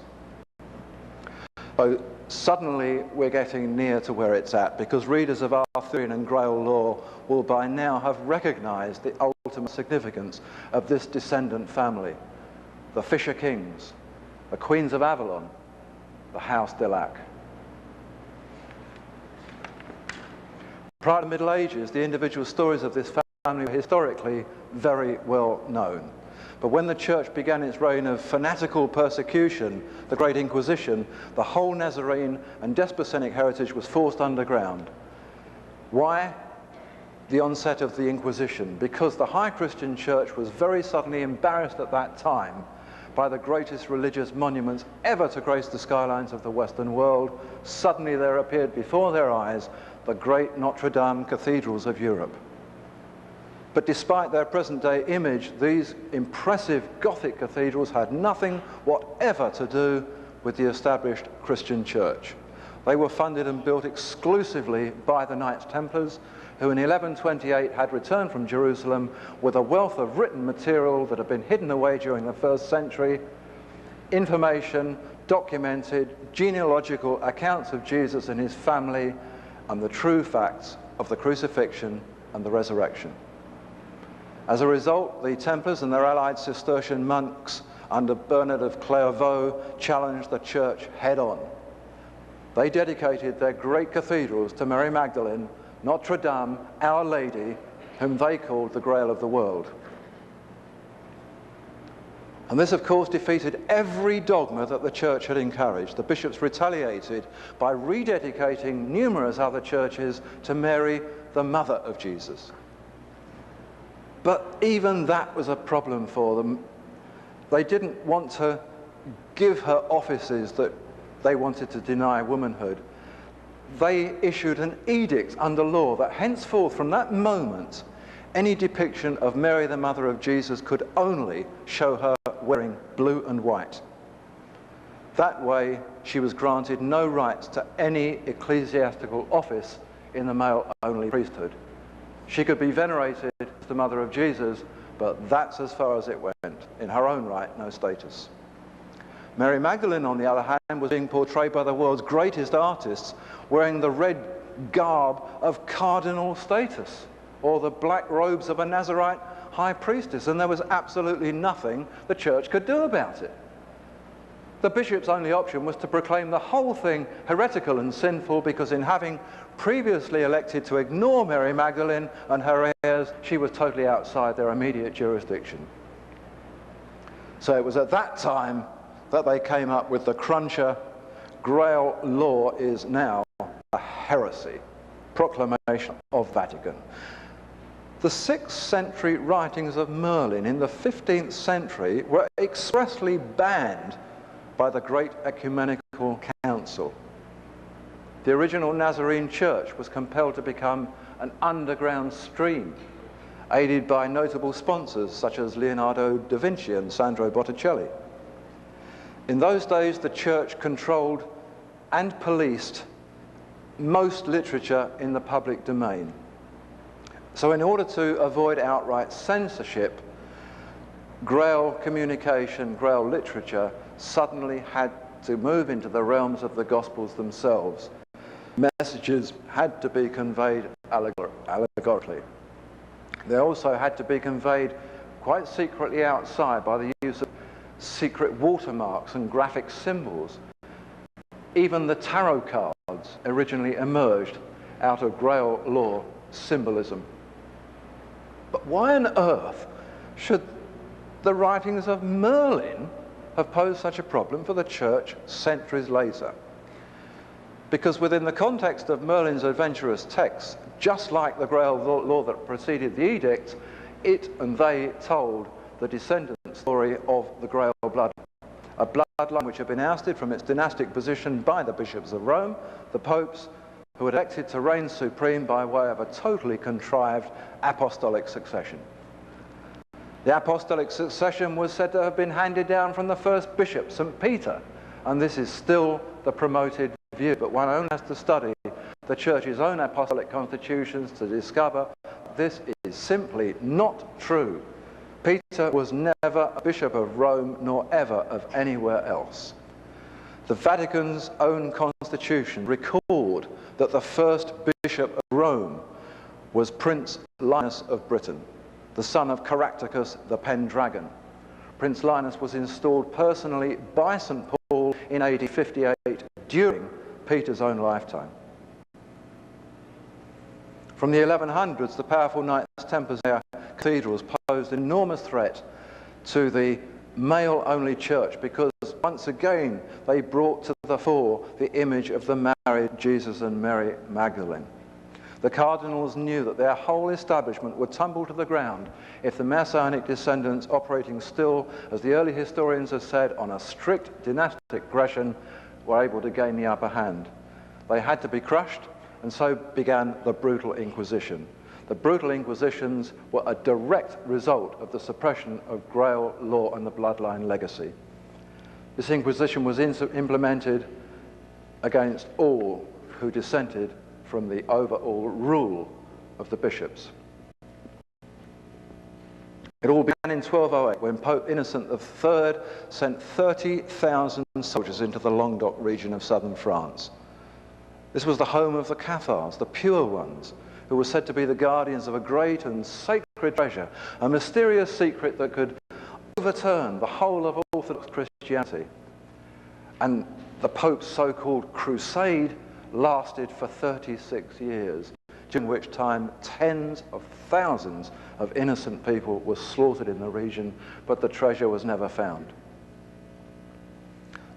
So suddenly we're getting near to where it's at, because readers of Arthurian and Grail lore will by now have recognized the ultimate significance of this descendant family. The Fisher Kings, the Queens of Avalon, the House Delac. Prior to the Middle Ages, the individual stories of this family were historically very well known. But when the church began its reign of fanatical persecution, the Great Inquisition, the whole Nazarene and Desposnyi heritage was forced underground. Why? The onset of the Inquisition. Because the High Christian Church was very suddenly embarrassed at that time by the greatest religious monuments ever to grace the skylines of the Western world. Suddenly there appeared before their eyes the great Notre Dame cathedrals of Europe. But despite their present-day image, these impressive Gothic cathedrals had nothing whatever to do with the established Christian church. They were funded and built exclusively by the Knights Templars, who in 1128 had returned from Jerusalem with a wealth of written material that had been hidden away during the 1st century, information, documented, genealogical accounts of Jesus and his family, and the true facts of the crucifixion and the resurrection. As a result, the Templars and their allied Cistercian monks under Bernard of Clairvaux challenged the church head-on. They dedicated their great cathedrals to Mary Magdalene, Notre Dame, Our Lady, whom they called the Grail of the world. And this, of course, defeated every dogma that the church had encouraged. The bishops retaliated by rededicating numerous other churches to Mary, the mother of Jesus. But even that was a problem for them. They didn't want to give her offices that they wanted to deny womanhood. They issued an edict under law that henceforth, from that moment, any depiction of Mary, the mother of Jesus, could only show her wearing blue and white. That way, she was granted no rights to any ecclesiastical office in the male-only priesthood. She could be venerated as the mother of Jesus, but that's as far as it went. In her own right, no status. Mary Magdalene, on the other hand, was being portrayed by the world's greatest artists wearing the red garb of cardinal status, or the black robes of a Nazarite high priestess, and there was absolutely nothing the church could do about it. The bishop's only option was to proclaim the whole thing heretical and sinful, because in having previously elected to ignore Mary Magdalene and her heirs, she was totally outside their immediate jurisdiction. So it was at that time that they came up with the cruncher, Grail law is now a heresy. Proclamation of Vatican. The 6th century writings of Merlin in the 15th century were expressly banned by the Great Ecumenical Council. The original Nazarene Church was compelled to become an underground stream, aided by notable sponsors such as Leonardo da Vinci and Sandro Botticelli. In those days, the Church controlled and policed most literature in the public domain. So in order to avoid outright censorship, Grail communication, Grail literature suddenly had to move into the realms of the Gospels themselves. Messages had to be conveyed allegorically. They also had to be conveyed quite secretly outside by the use of secret watermarks and graphic symbols. Even the tarot cards originally emerged out of Grail law symbolism. But why on earth should the writings of Merlin have posed such a problem for the Church centuries later? Because within the context of Merlin's adventurous texts, just like the Grail law that preceded the edict, it and they told the descendant story of the Grail bloodline, a bloodline which had been ousted from its dynastic position by the bishops of Rome, the popes, who had elected to reign supreme by way of a totally contrived apostolic succession. The apostolic succession was said to have been handed down from the first bishop, St. Peter, and this is still the promoted view, but one only has to study the Church's own apostolic constitutions to discover this is simply not true. Peter was never a bishop of Rome, nor ever of anywhere else. The Vatican's own constitution record that the first bishop of Rome was Prince Linus of Britain, the son of Caractacus the Pendragon. Prince Linus was installed personally by St. Paul in AD 58 during Peter's own lifetime. From the 1100s, the powerful Knights Templar cathedrals posed an enormous threat to the male-only church because once again they brought to the fore the image of the married Jesus and Mary Magdalene. The cardinals knew that their whole establishment would tumble to the ground if the Messianic descendants, operating still, as the early historians have said, on a strict dynastic progression, were able to gain the upper hand. They had to be crushed, and so began the brutal Inquisition. The brutal Inquisitions were a direct result of the suppression of Grail law and the bloodline legacy. This Inquisition was implemented against all who dissented from the overall rule of the bishops. It all began in 1208 when Pope Innocent III sent 30,000 soldiers into the Languedoc region of southern France. This was the home of the Cathars, the pure ones, who were said to be the guardians of a great and sacred treasure, a mysterious secret that could overturn the whole of Orthodox Christianity. And the Pope's so-called crusade lasted for 36 years, during which time tens of thousands of innocent people were slaughtered in the region, but the treasure was never found.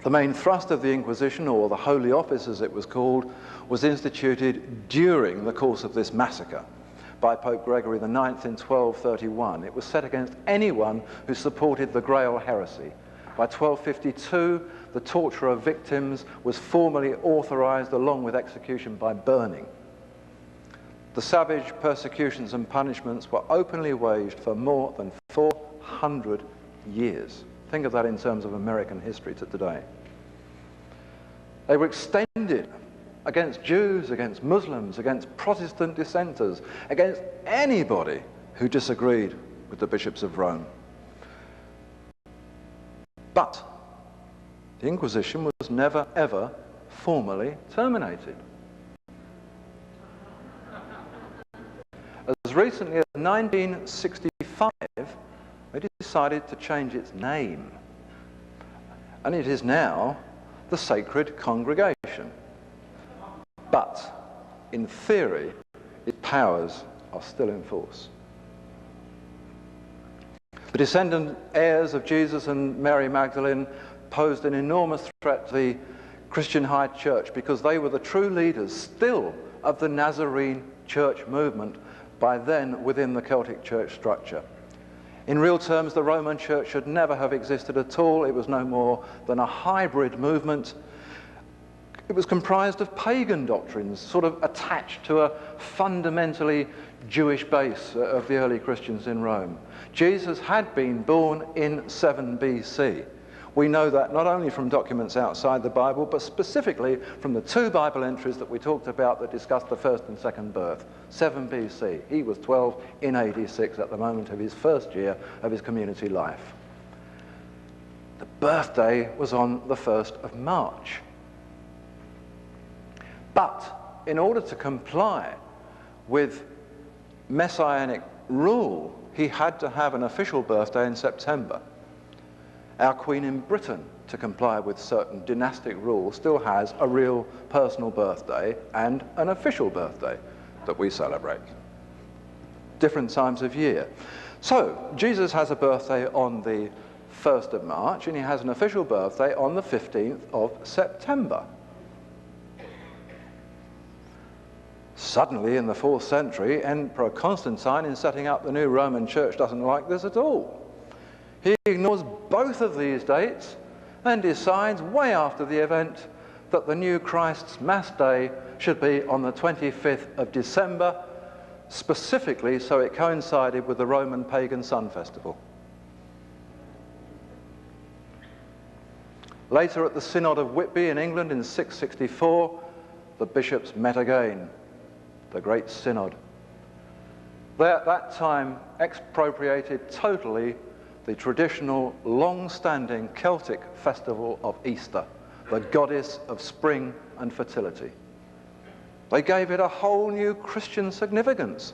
The main thrust of the Inquisition, or the Holy Office as it was called, was instituted during the course of this massacre by Pope Gregory IX in 1231. It was set against anyone who supported the Grail heresy. By 1252, the torture of victims was formally authorized along with execution by burning. The savage persecutions and punishments were openly waged for more than 400 years. Think of that in terms of American history to today. They were extended against Jews, against Muslims, against Protestant dissenters, against anybody who disagreed with the bishops of Rome. But the Inquisition was never, ever formally terminated. As recently as 1965, it decided to change its name. And it is now the Sacred Congregation. But, in theory, its powers are still in force. The descendant heirs of Jesus and Mary Magdalene posed an enormous threat to the Christian High Church because they were the true leaders still of the Nazarene church movement, by then within the Celtic church structure. In real terms, the Roman Church should never have existed at all. It was no more than a hybrid movement. It was comprised of pagan doctrines, sort of attached to a fundamentally Jewish base of the early Christians in Rome. Jesus had been born in 7 BC. We know that not only from documents outside the Bible, but specifically from the 2 Bible entries that we talked about that discussed the first and second birth. 7 BC. He was 12 in AD 6 at the moment of his first year of his community life. The birthday was on the 1st of March. But in order to comply with messianic rule, he had to have an official birthday in September. Our Queen in Britain, to comply with certain dynastic rules, still has a real personal birthday and an official birthday that we celebrate. Different times of year. So, Jesus has a birthday on the 1st of March, and he has an official birthday on the 15th of September. Suddenly, in the 4th century, Emperor Constantine, in setting up the new Roman Church, doesn't like this at all. He ignores both of these dates and decides, way after the event, that the new Christ's Mass Day should be on the 25th of December, specifically so it coincided with the Roman pagan Sun Festival. Later, at the Synod of Whitby in England in 664, the bishops met again, the Great Synod. They at that time expropriated totally the traditional, long-standing Celtic festival of Easter, the goddess of spring and fertility. They gave it a whole new Christian significance.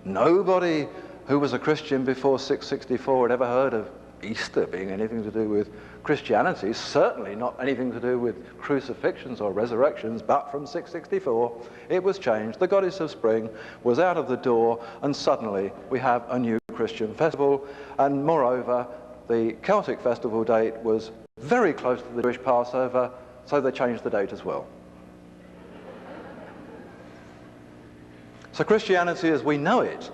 Nobody who was a Christian before 664 had ever heard of Easter being anything to do with Christianity, certainly not anything to do with crucifixions or resurrections, but from 664 it was changed. The goddess of spring was out of the door, and suddenly we have a new Christian festival, and moreover, the Celtic festival date was very close to the Jewish Passover, so they changed the date as well. So Christianity as we know it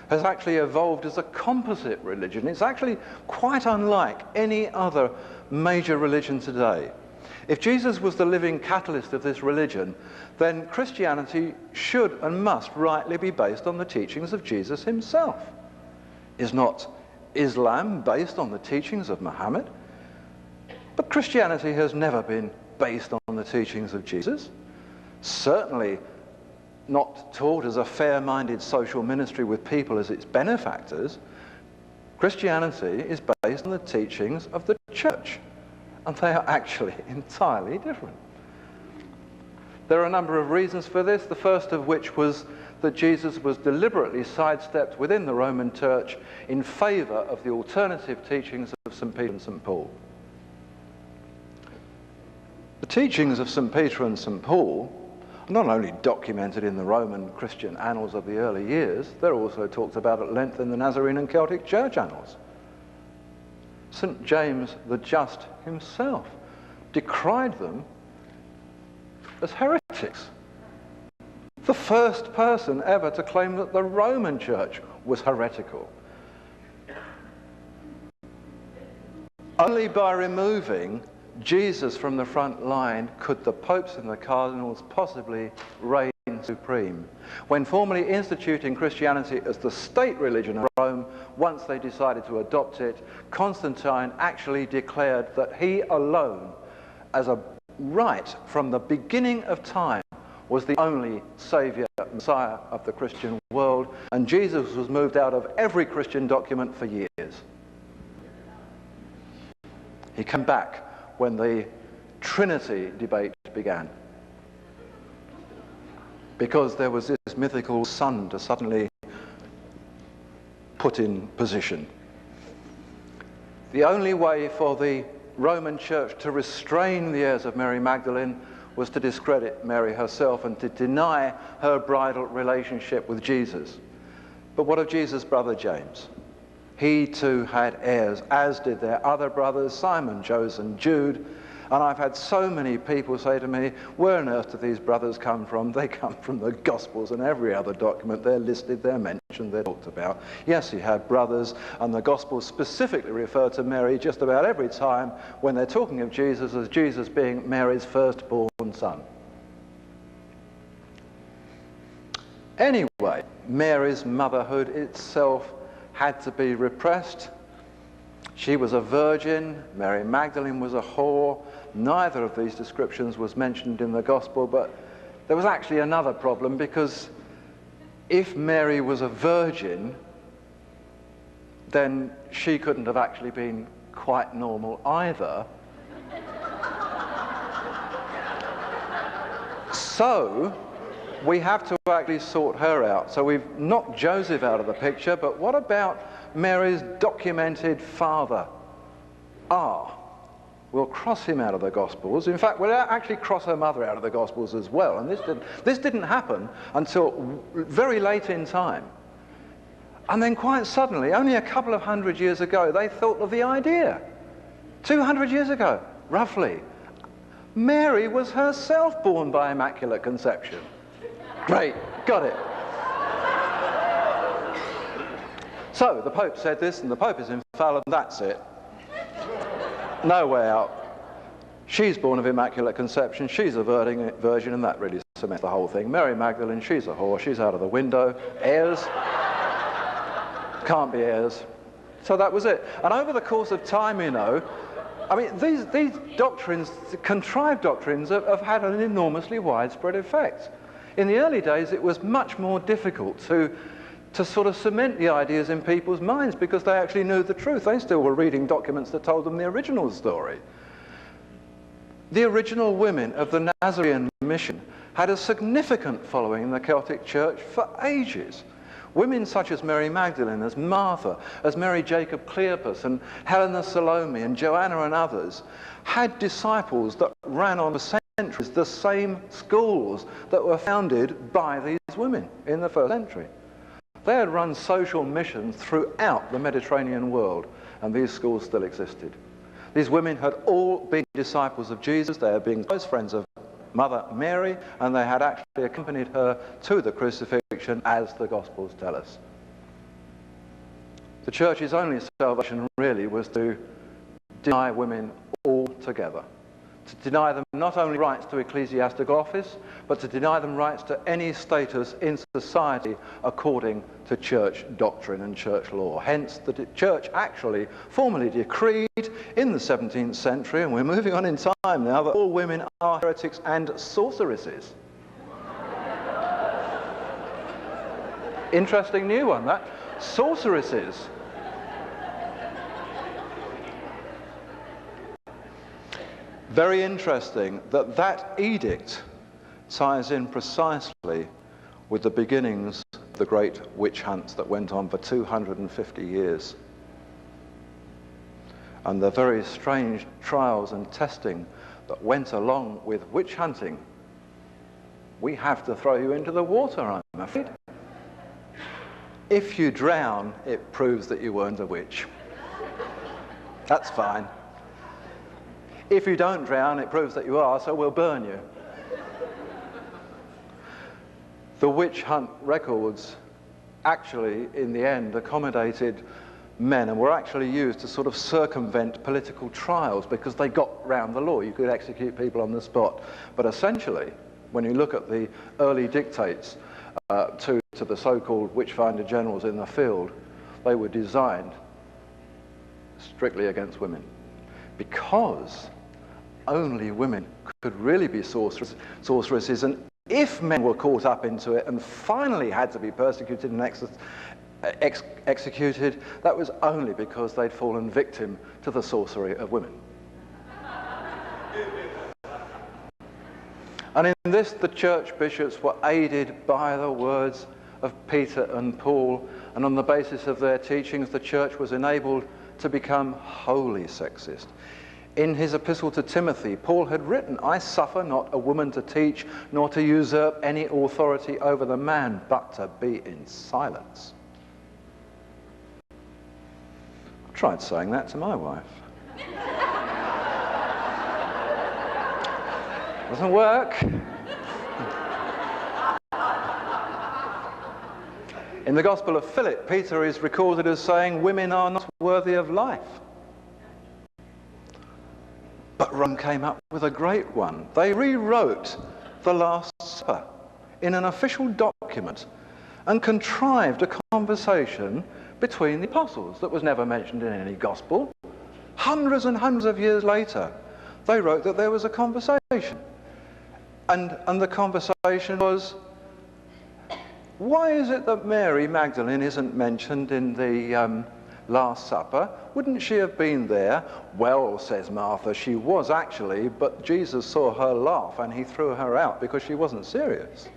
has actually evolved as a composite religion. It's actually quite unlike any other major religion today. If Jesus was the living catalyst of this religion, then Christianity should and must rightly be based on the teachings of Jesus himself. Is not Islam based on the teachings of Muhammad? But Christianity has never been based on the teachings of Jesus. Certainly not taught as a fair-minded social ministry with people as its benefactors. Christianity is based on the teachings of the church, and they are actually entirely different. There are a number of reasons for this, the first of which was that Jesus was deliberately sidestepped within the Roman Church in favour of the alternative teachings of St. Peter and St. Paul. The teachings of St. Peter and St. Paul are not only documented in the Roman Christian annals of the early years, they're also talked about at length in the Nazarene and Celtic church annals. St. James the Just himself decried them as heretics. The first person ever to claim that the Roman Church was heretical. Only by removing Jesus from the front line could the popes and the cardinals possibly reign supreme. When formally instituting Christianity as the state religion of Rome, once they decided to adopt it, Constantine actually declared that he alone, as a right from the beginning of time, was the only Saviour, Messiah of the Christian world, and Jesus was moved out of every Christian document for years. He came back when the Trinity debate began, because there was this mythical son to suddenly put in position. The only way for the Roman Church to restrain the heirs of Mary Magdalene was to discredit Mary herself and to deny her bridal relationship with Jesus. But what of Jesus' brother James? he too had heirs, as did their other brothers, Simon, Joseph, and Jude. And I've had so many people say to me, where on earth do these brothers come from? They come from the Gospels and every other document. They're listed, they're mentioned, they're talked about. Yes, he had brothers, and the Gospels specifically refer to Mary just about every time when they're talking of Jesus as Jesus being Mary's firstborn son. Anyway, Mary's motherhood itself had to be repressed. She was a virgin, Mary Magdalene was a whore. Neither of these descriptions was mentioned in the Gospel, but there was actually another problem, because if Mary was a virgin, then she couldn't have actually been quite normal either. So we have to actually sort her out. So we've knocked Joseph out of the picture, but what about Mary's documented father? We'll cross him out of the Gospels. In fact, we'll actually cross her mother out of the Gospels as well. And this didn't happen until very late in time. And then quite suddenly, only a couple of hundred years ago, they thought of the idea. 200 years ago, roughly. Mary was herself born by Immaculate Conception. Great, got it. So the Pope said this, and the Pope is infallible, and that's it. No way out. She's born of Immaculate Conception, she's a virgin, and that really cements the whole thing. Mary Magdalene, she's a whore, she's out of the window. Heirs? Can't be heirs. So that was it. And over the course of time, you know, I mean, these doctrines, contrived doctrines, have had an enormously widespread effect. In the early days, it was much more difficult to sort of cement the ideas in people's minds, because they actually knew the truth. They still were reading documents that told them the original story. The original women of the Nazarene mission had a significant following in the Celtic Church for ages. Women such as Mary Magdalene, as Martha, as Mary Jacob Cleopas, and Helena Salome, and Joanna and others, had disciples that ran on for centuries the same schools that were founded by these women in the first century. They had run social missions throughout the Mediterranean world, and these schools still existed. These women had all been disciples of Jesus. They had been close friends of Mother Mary, and they had actually accompanied her to the crucifixion, as the Gospels tell us. The Church's only salvation really was to deny women altogether. To deny them not only rights to ecclesiastical office, but to deny them rights to any status in society according to church doctrine and church law. Hence, the church actually formally decreed in the 17th century, and we're moving on in time now, that all women are heretics and sorceresses. Interesting new one, that. Sorceresses. Very interesting that that edict ties in precisely with the beginnings of the great witch hunts that went on for 250 years. And the very strange trials and testing that went along with witch hunting. We have to throw you into the water, I'm afraid. If you drown, it proves that you weren't a witch. That's fine. If you don't drown, it proves that you are, so we'll burn you. The witch hunt records actually, in the end, accommodated men and were actually used to sort of circumvent political trials, because they got round the law. You could execute people on the spot. But essentially, when you look at the early dictates to the so-called witch-finder generals in the field, they were designed strictly against women, because only women could really be sorceresses, and if men were caught up into it and finally had to be persecuted and executed, that was only because they'd fallen victim to the sorcery of women. And in this, the church bishops were aided by the words of Peter and Paul, and on the basis of their teachings, the church was enabled to become wholly sexist. In his epistle to Timothy, Paul had written, "I suffer not a woman to teach, nor to usurp any authority over the man, but to be in silence." tried saying that to my wife. Doesn't work. In the Gospel of Philip, Peter is recorded as saying, women are not worthy of life. But Rome came up with a great one. They rewrote the Last Supper in an official document and contrived a conversation between the apostles that was never mentioned in any gospel. Hundreds and hundreds of years later, they wrote that there was a conversation. And the conversation was, why is it that Mary Magdalene isn't mentioned in the Last Supper? Wouldn't she have been there? Well, says Martha, she was actually, but Jesus saw her laugh and he threw her out because she wasn't serious.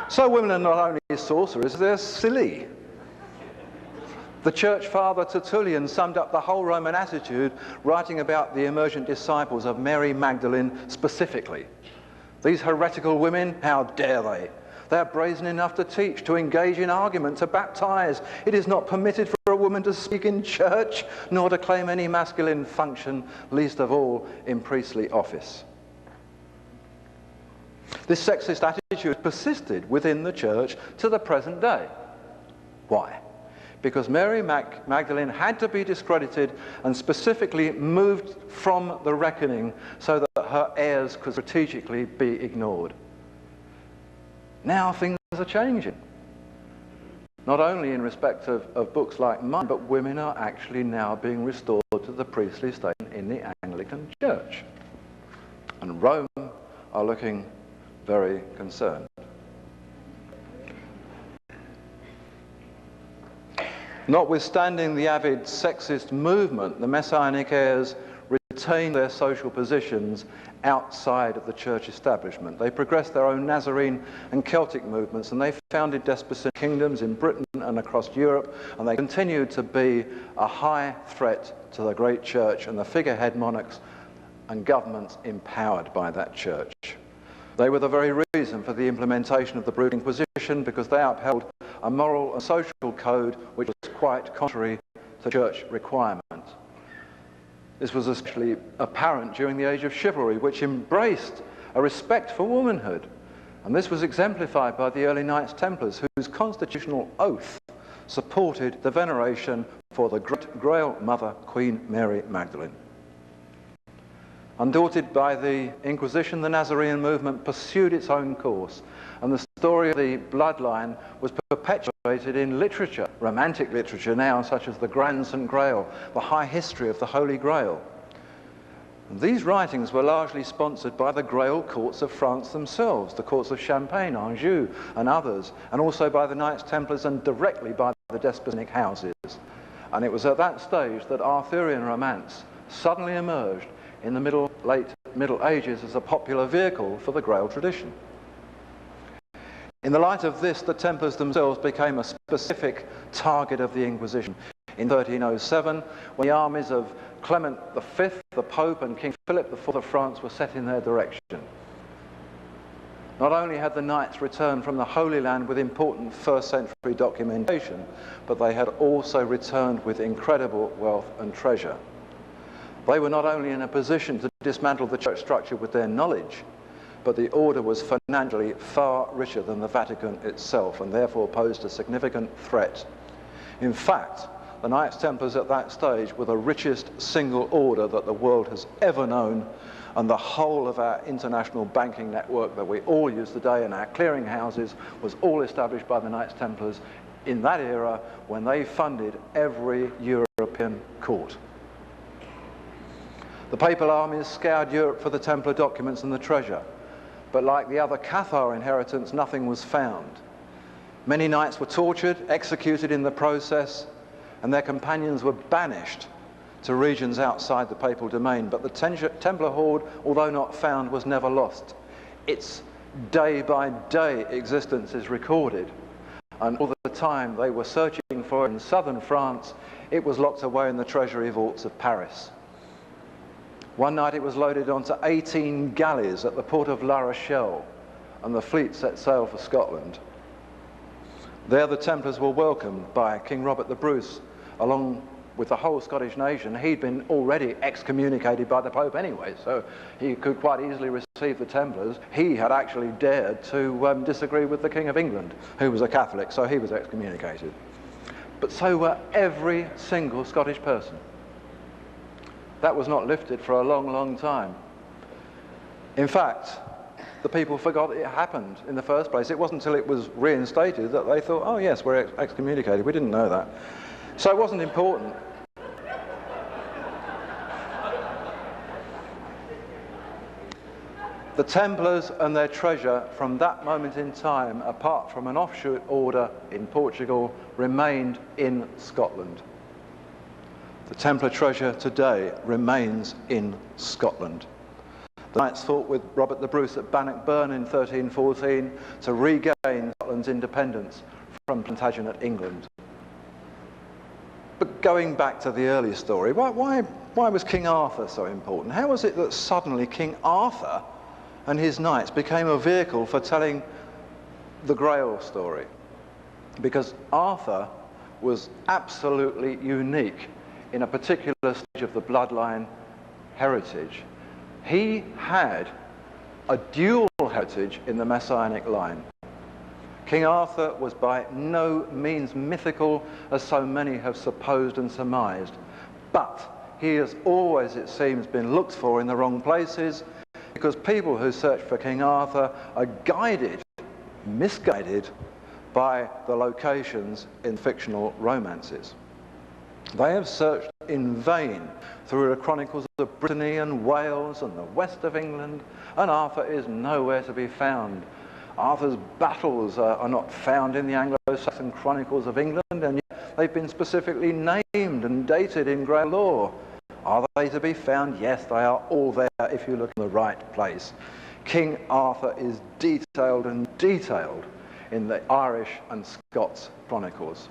So women are not only sorcerers, they're silly. The church father Tertullian summed up the whole Roman attitude, writing about the emergent disciples of Mary Magdalene specifically. These heretical women, how dare they? They are brazen enough to teach, to engage in argument, to baptize. It is not permitted for a woman to speak in church, nor to claim any masculine function, least of all in priestly office. This sexist attitude persisted within the church to the present day. Why? Because Mary Magdalene had to be discredited and specifically moved from the reckoning so that her heirs could strategically be ignored. Now things are changing. Not only in respect of books like mine, but women are actually now being restored to the priestly station in the Anglican Church. And Rome are looking very concerned. Notwithstanding the avid sexist movement, the Messianic heirs retained their social positions outside of the church establishment. They progressed their own Nazarene and Celtic movements, and they founded Desposnyi kingdoms in Britain and across Europe, and they continued to be a high threat to the great church and the figurehead monarchs and governments empowered by that church. They were the very reason for the implementation of the Brutal Inquisition, because they upheld a moral and social code which was quite contrary to church requirement. This was especially apparent during the age of chivalry, which embraced a respect for womanhood. And this was exemplified by the early Knights Templars, whose constitutional oath supported the veneration for the great Grail Mother, Queen Mary Magdalene. Undaunted by the Inquisition, the Nazarene movement pursued its own course, and the story of the bloodline was perpetuated in literature, romantic literature now, such as the Grand St. Grail, the High History of the Holy Grail. And these writings were largely sponsored by the Grail courts of France themselves, the courts of Champagne, Anjou, and others, and also by the Knights Templars and directly by the Desposnyi houses. And it was at that stage that Arthurian romance suddenly emerged in the late Middle Ages as a popular vehicle for the Grail tradition. In the light of this, the Templars themselves became a specific target of the Inquisition. In 1307, when the armies of Clement V, the Pope, and King Philip IV of France were set in their direction. Not only had the Knights returned from the Holy Land with important first century documentation, but they had also returned with incredible wealth and treasure. They were not only in a position to dismantle the church structure with their knowledge, but the order was financially far richer than the Vatican itself, and therefore posed a significant threat. In fact, the Knights Templars at that stage were the richest single order that the world has ever known, and the whole of our international banking network that we all use today and our clearing houses was all established by the Knights Templars in that era when they funded every European court. The papal armies scoured Europe for the Templar documents and the treasure, but like the other Cathar inheritance, nothing was found. Many knights were tortured, executed in the process, and their companions were banished to regions outside the papal domain. But the Templar hoard, although not found, was never lost. Its day-by-day existence is recorded, and all the time they were searching for it in southern France, it was locked away in the treasury vaults of Paris. One night it was loaded onto 18 galleys at the port of La Rochelle, and the fleet set sail for Scotland. There the Templars were welcomed by King Robert the Bruce, along with the whole Scottish nation. He'd been already excommunicated by the Pope anyway, so he could quite easily receive the Templars. He had actually dared to disagree with the King of England, who was a Catholic, so he was excommunicated. But so were every single Scottish person. That was not lifted for a long, long time. In fact, the people forgot it happened in the first place. It wasn't until it was reinstated that they thought, oh yes, we're excommunicated. We didn't know that. So it wasn't important. The Templars and their treasure from that moment in time, apart from an offshoot order in Portugal, remained in Scotland. The Templar treasure today remains in Scotland. The Knights fought with Robert the Bruce at Bannockburn in 1314 to regain Scotland's independence from Plantagenet England. But going back to the earlier story, why was King Arthur so important? How was it that suddenly King Arthur and his knights became a vehicle for telling the Grail story? Because Arthur was absolutely unique in a particular stage of the bloodline heritage. He had a dual heritage in the Messianic line. King Arthur was by no means mythical, as so many have supposed and surmised, but he has always, it seems, been looked for in the wrong places, because people who search for King Arthur are misguided by the locations in fictional romances. They have searched in vain through the chronicles of Brittany and Wales and the west of England, and Arthur is nowhere to be found. Arthur's battles are not found in the Anglo-Saxon chronicles of England, and yet they've been specifically named and dated in Grail lore. Are they to be found? Yes, they are all there if you look in the right place. King Arthur is detailed in the Irish and Scots chronicles.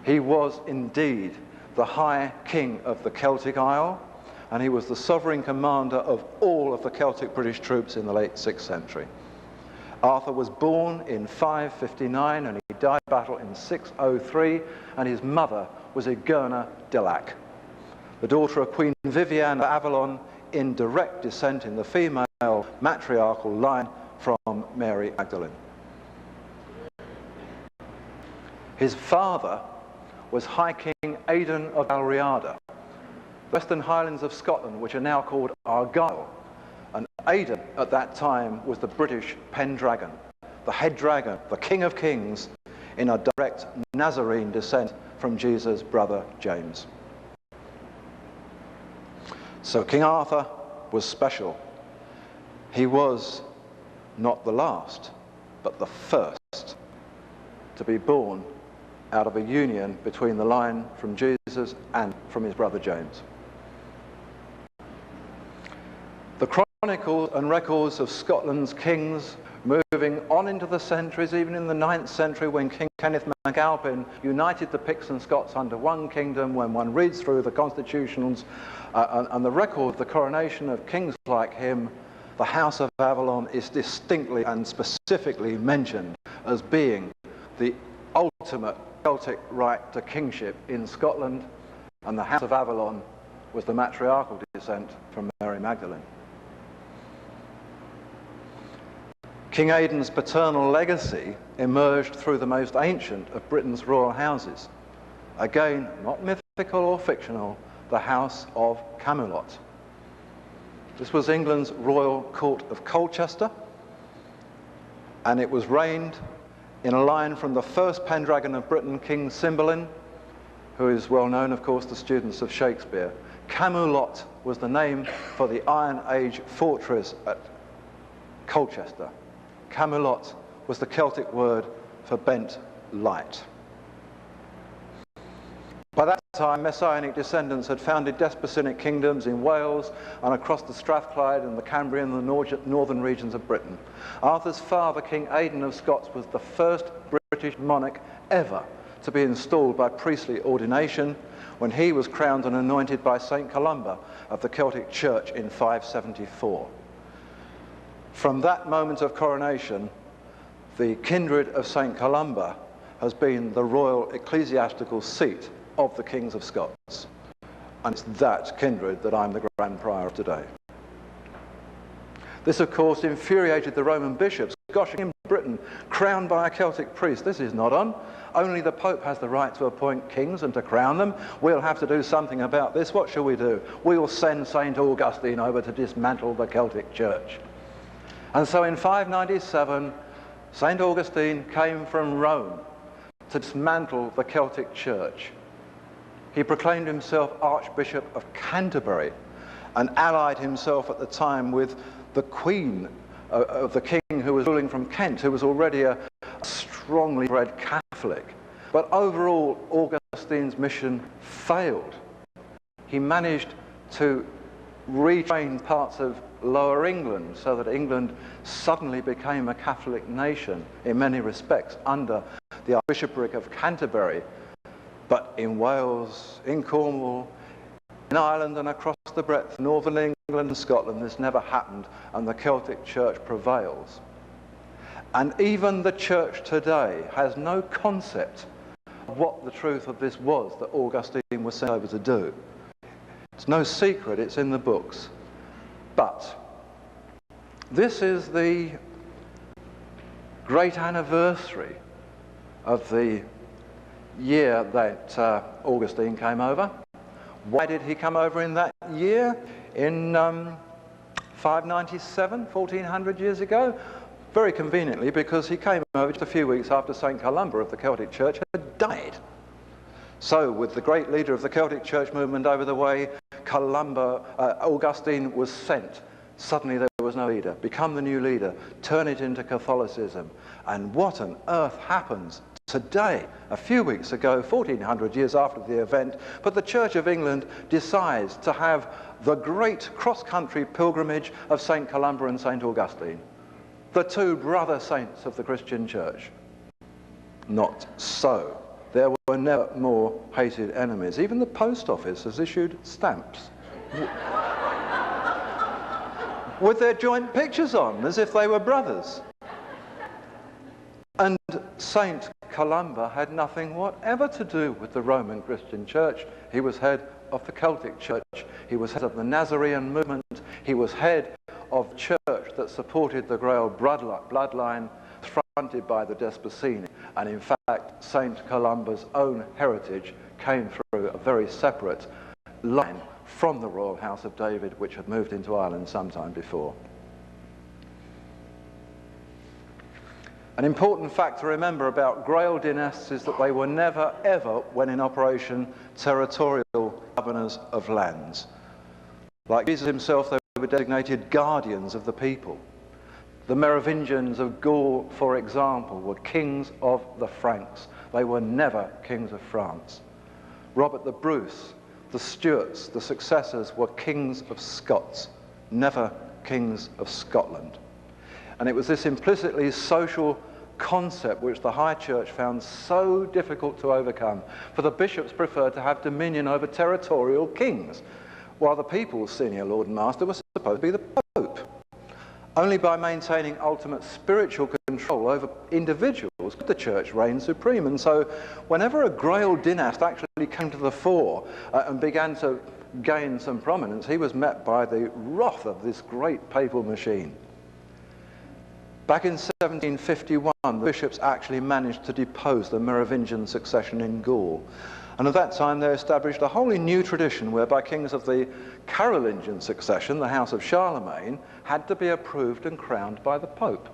He was indeed the High King of the Celtic Isle, and he was the sovereign commander of all of the Celtic British troops in the late 6th century. Arthur was born in 559 and he died in battle in 603, and his mother was Igerna Dillac, the daughter of Queen Viviane of Avalon, in direct descent in the female matriarchal line from Mary Magdalene. His father was High King Aidan of Dalriada, Western Highlands of Scotland, which are now called Argyll. And Aidan at that time was the British Pendragon, the head dragon, the King of Kings, in a direct Nazarene descent from Jesus' brother James. So King Arthur was special. He was not the last, but the first to be born out of a union between the line from Jesus and from his brother James. The chronicles and records of Scotland's kings, moving on into the centuries, even in the 9th century when King Kenneth MacAlpin united the Picts and Scots under one kingdom, when one reads through the constitutions and the record of the coronation of kings like him, the House of Avalon is distinctly and specifically mentioned as being the ultimate Celtic right to kingship in Scotland, and the House of Avalon was the matriarchal descent from Mary Magdalene. King Aidan's paternal legacy emerged through the most ancient of Britain's royal houses. Again, not mythical or fictional, the House of Camelot. This was England's royal court of Colchester, and it was reigned in a line from the first Pendragon of Britain, King Cymbeline, who is well known, of course, to students of Shakespeare. Camelot was the name for the Iron Age fortress at Colchester. Camelot was the Celtic word for bent light. By that time, Messianic descendants had founded Desposnyic kingdoms in Wales and across the Strathclyde and the Cambrian and the northern regions of Britain. Arthur's father, King Aidan of Scots, was the first British monarch ever to be installed by priestly ordination when he was crowned and anointed by St. Columba of the Celtic Church in 574. From that moment of coronation, the kindred of St. Columba has been the royal ecclesiastical seat of the kings of Scots. And it's that kindred that I'm the Grand Prior of today. This, of course, infuriated the Roman bishops. Gosh, in Britain, crowned by a Celtic priest, this is not on. Only the Pope has the right to appoint kings and to crown them. We'll have to do something about this. What shall we do? We'll send St. Augustine over to dismantle the Celtic Church. And so in 597, St. Augustine came from Rome to dismantle the Celtic Church. He proclaimed himself Archbishop of Canterbury and allied himself at the time with the Queen of the King who was ruling from Kent, who was already a strongly bred Catholic. But overall, Augustine's mission failed. He managed to retrain parts of Lower England so that England suddenly became a Catholic nation in many respects under the Archbishopric of Canterbury. But in Wales, in Cornwall, in Ireland and across the breadth of northern England and Scotland, this never happened, and the Celtic Church prevails. And even the Church today has no concept of what the truth of this was that Augustine was sent over to do. It's no secret, it's in the books. But this is the great anniversary of the year that Augustine came over. Why did he come over in that year? In 597, 1400 years ago? Very conveniently, because he came over just a few weeks after St. Columba of the Celtic Church had died. So, with the great leader of the Celtic Church movement over the way, Augustine was sent. Suddenly there was no leader. Become the new leader. Turn it into Catholicism. And what on earth happens today, a few weeks ago, 1400 years after the event, but the Church of England decides to have the great cross-country pilgrimage of St. Columba and St. Augustine, the two brother saints of the Christian Church. Not so. There were never more hated enemies. Even the post office has issued stamps with their joint pictures on, as if they were brothers. And St. Columba had nothing whatever to do with the Roman Christian Church. He was head of the Celtic Church. He was head of the Nazarene movement. He was head of church that supported the Royal Bloodline, fronted by the Desposnyi. And in fact, St. Columba's own heritage came through a very separate line from the Royal House of David, which had moved into Ireland some time before. An important fact to remember about Grail dynasts is that they were never, ever, when in operation, territorial governors of lands. Like Jesus himself, they were designated guardians of the people. The Merovingians of Gaul, for example, were kings of the Franks. They were never kings of France. Robert the Bruce, the Stuarts, the successors, were kings of Scots, never kings of Scotland. And it was this implicitly social concept which the High Church found so difficult to overcome, for the bishops preferred to have dominion over territorial kings, while the people's senior lord and master was supposed to be the Pope. Only by maintaining ultimate spiritual control over individuals could the Church reign supreme. And so whenever a Grail dynast actually came to the fore and began to gain some prominence, he was met by the wrath of this great papal machine. Back in 1751, the bishops actually managed to depose the Merovingian succession in Gaul. And at that time, they established a wholly new tradition whereby kings of the Carolingian succession, the House of Charlemagne, had to be approved and crowned by the Pope.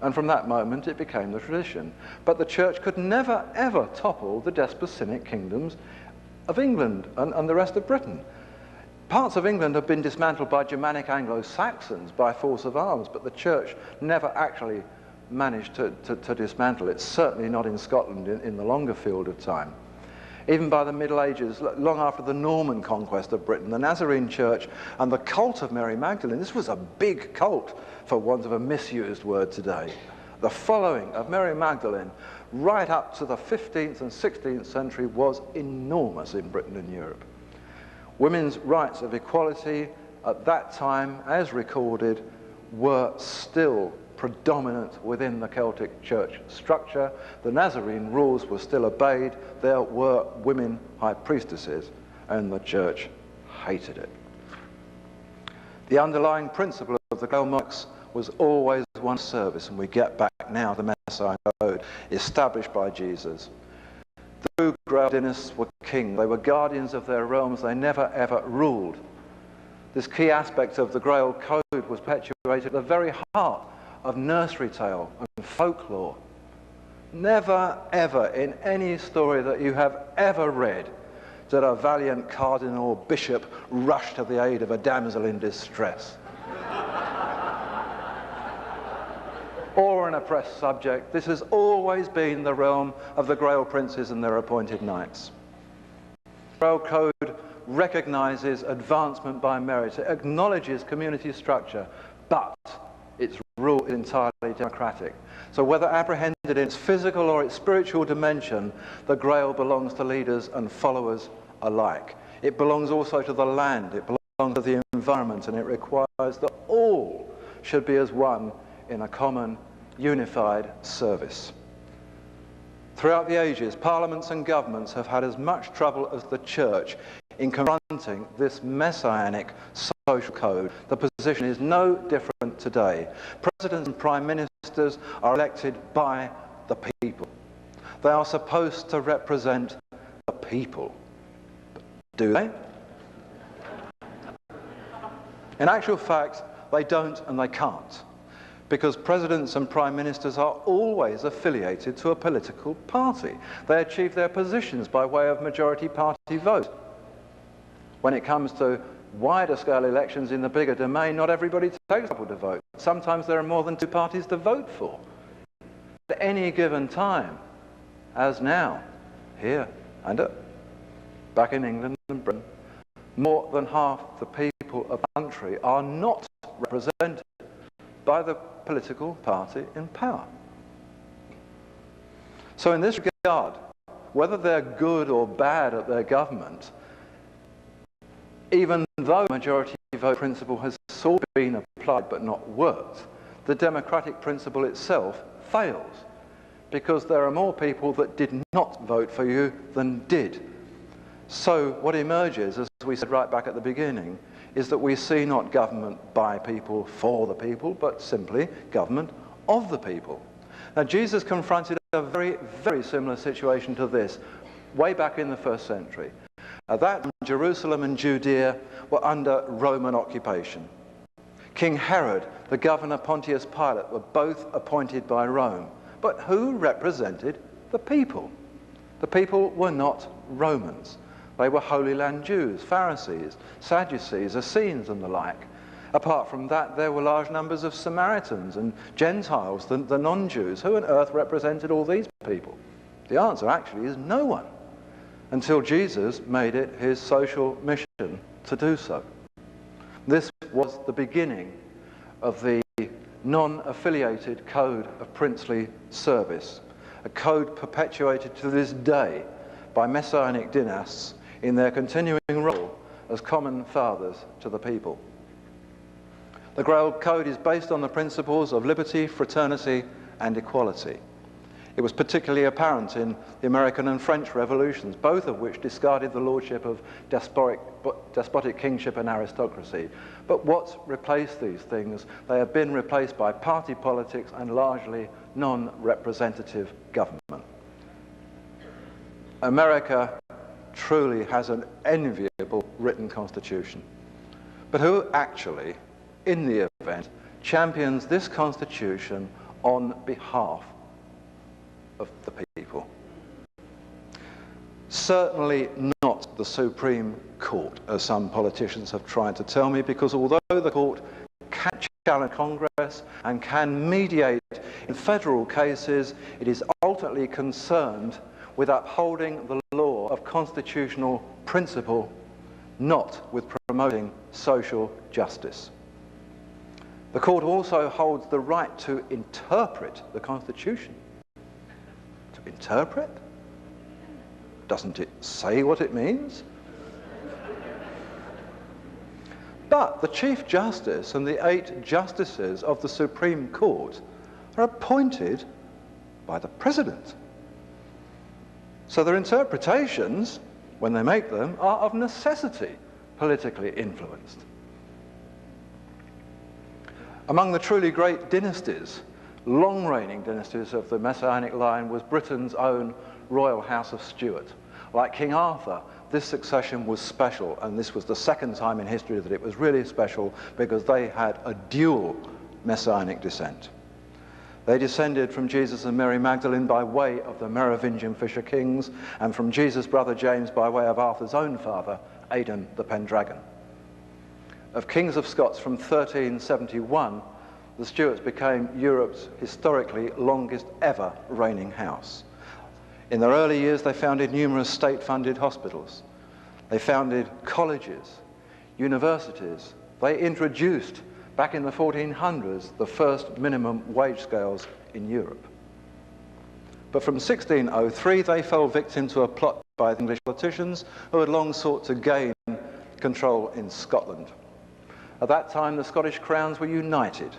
And from that moment, it became the tradition. But the Church could never, ever topple the Desposynic kingdoms of England and the rest of Britain. Parts of England have been dismantled by Germanic Anglo-Saxons by force of arms, but the Church never actually managed to dismantle it, certainly not in Scotland in the longer field of time. Even by the Middle Ages, long after the Norman conquest of Britain, the Nazarene Church and the cult of Mary Magdalene, this was a big cult, for want of a misused word today. The following of Mary Magdalene, right up to the 15th and 16th century, was enormous in Britain and Europe. Women's rights of equality at that time, as recorded, were still predominant within the Celtic church structure. The Nazarene rules were still obeyed. There were women high priestesses, and the church hated it. The underlying principle of the Grail monarchs was always one service, and we get back now to the Messianic code established by Jesus. The true Grail dynasts were king. They were guardians of their realms. They never ever ruled. This key aspect of the Grail code was perpetuated at the very heart of nursery tale and folklore. Never ever in any story that you have ever read did a valiant cardinal or bishop rush to the aid of a damsel in distress. Or an oppressed subject. This has always been the realm of the Grail princes and their appointed knights. The Grail code recognizes advancement by merit. It acknowledges community structure, but its rule is entirely democratic. So whether apprehended in its physical or its spiritual dimension, the Grail belongs to leaders and followers alike. It belongs also to the land, it belongs to the environment, and it requires that all should be as one in a common, unified service. Throughout the ages, parliaments and governments have had as much trouble as the church in confronting this messianic social code. The position is no different today. Presidents and prime ministers are elected by the people. They are supposed to represent the people. Do they? In actual fact, they don't and they can't, because presidents and prime ministers are always affiliated to a political party. They achieve their positions by way of majority party vote. When it comes to wider scale elections in the bigger domain, not everybody takes trouble to vote. Sometimes there are more than two parties to vote for. At any given time, as now, here and back in England and Britain, more than half the people of the country are not represented by the political party in power. So in this regard, whether they're good or bad at their government, even though the majority vote principle has sort of been applied but not worked, the democratic principle itself fails, because there are more people that did not vote for you than did. So what emerges, as we said right back at the beginning, is that we see not government by people for the people, but simply government of the people. Now, Jesus confronted a very, very similar situation to this way back in the first century. At that time, Jerusalem and Judea were under Roman occupation. King Herod, the governor Pontius Pilate were both appointed by Rome. But who represented the people? The people were not Romans. They were Holy Land Jews, Pharisees, Sadducees, Essenes and the like. Apart from that, there were large numbers of Samaritans and Gentiles, the non-Jews. Who on earth represented all these people? The answer actually is no one, until Jesus made it his social mission to do so. This was the beginning of the non-affiliated code of princely service, a code perpetuated to this day by messianic dynasts in their continuing role as common fathers to the people. The Grail Code is based on the principles of liberty, fraternity, and equality. It was particularly apparent in the American and French revolutions, both of which discarded the lordship of despotic kingship and aristocracy. But what's replaced these things? They have been replaced by party politics and largely non-representative government. America truly has an enviable written constitution. But who actually, in the event, champions this constitution on behalf of the people? Certainly not the Supreme Court, as some politicians have tried to tell me, because although the court can challenge Congress and can mediate in federal cases, it is ultimately concerned with upholding the law of constitutional principle, not with promoting social justice. The court also holds the right to interpret the Constitution. To interpret? Doesn't it say what it means? But the Chief Justice and the 8 justices of the Supreme Court are appointed by the President. So their interpretations, when they make them, are of necessity politically influenced. Among the truly great dynasties, long-reigning dynasties of the Messianic line, was Britain's own Royal House of Stuart. Like King Arthur, this succession was special, and this was the second time in history that it was really special because they had a dual Messianic descent. They descended from Jesus and Mary Magdalene by way of the Merovingian Fisher Kings, and from Jesus' brother James by way of Arthur's own father, Aidan the Pendragon. Of Kings of Scots from 1371, the Stuarts became Europe's historically longest ever reigning house. In their early years, they founded numerous state-funded hospitals. They founded colleges, universities. They introduced, back in the 1400s, the first minimum wage scales in Europe. But from 1603, they fell victim to a plot by the English politicians who had long sought to gain control in Scotland. At that time, the Scottish crowns were united.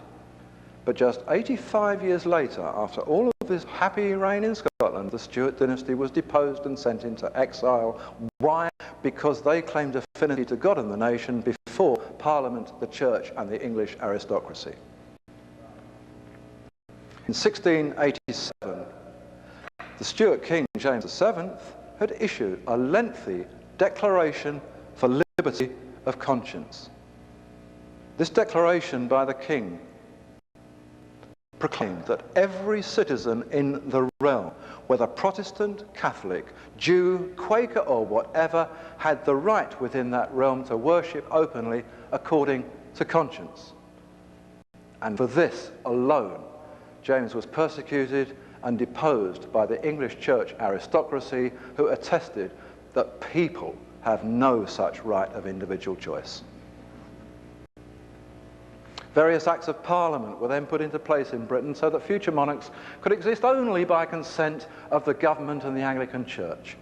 But just 85 years later, after all of this happy reign in Scotland, the Stuart dynasty was deposed and sent into exile. Why? Because they claimed affinity to God and the nation before Parliament, the Church, and the English aristocracy. In 1687, the Stuart King, James VII, had issued a lengthy declaration for liberty of conscience. This declaration by the King proclaimed that every citizen in the realm, whether Protestant, Catholic, Jew, Quaker, or whatever, had the right within that realm to worship openly according to conscience. And for this alone, James was persecuted and deposed by the English church aristocracy, who attested that people have no such right of individual choice. Various acts of parliament were then put into place in Britain so that future monarchs could exist only by consent of the government and the Anglican Church.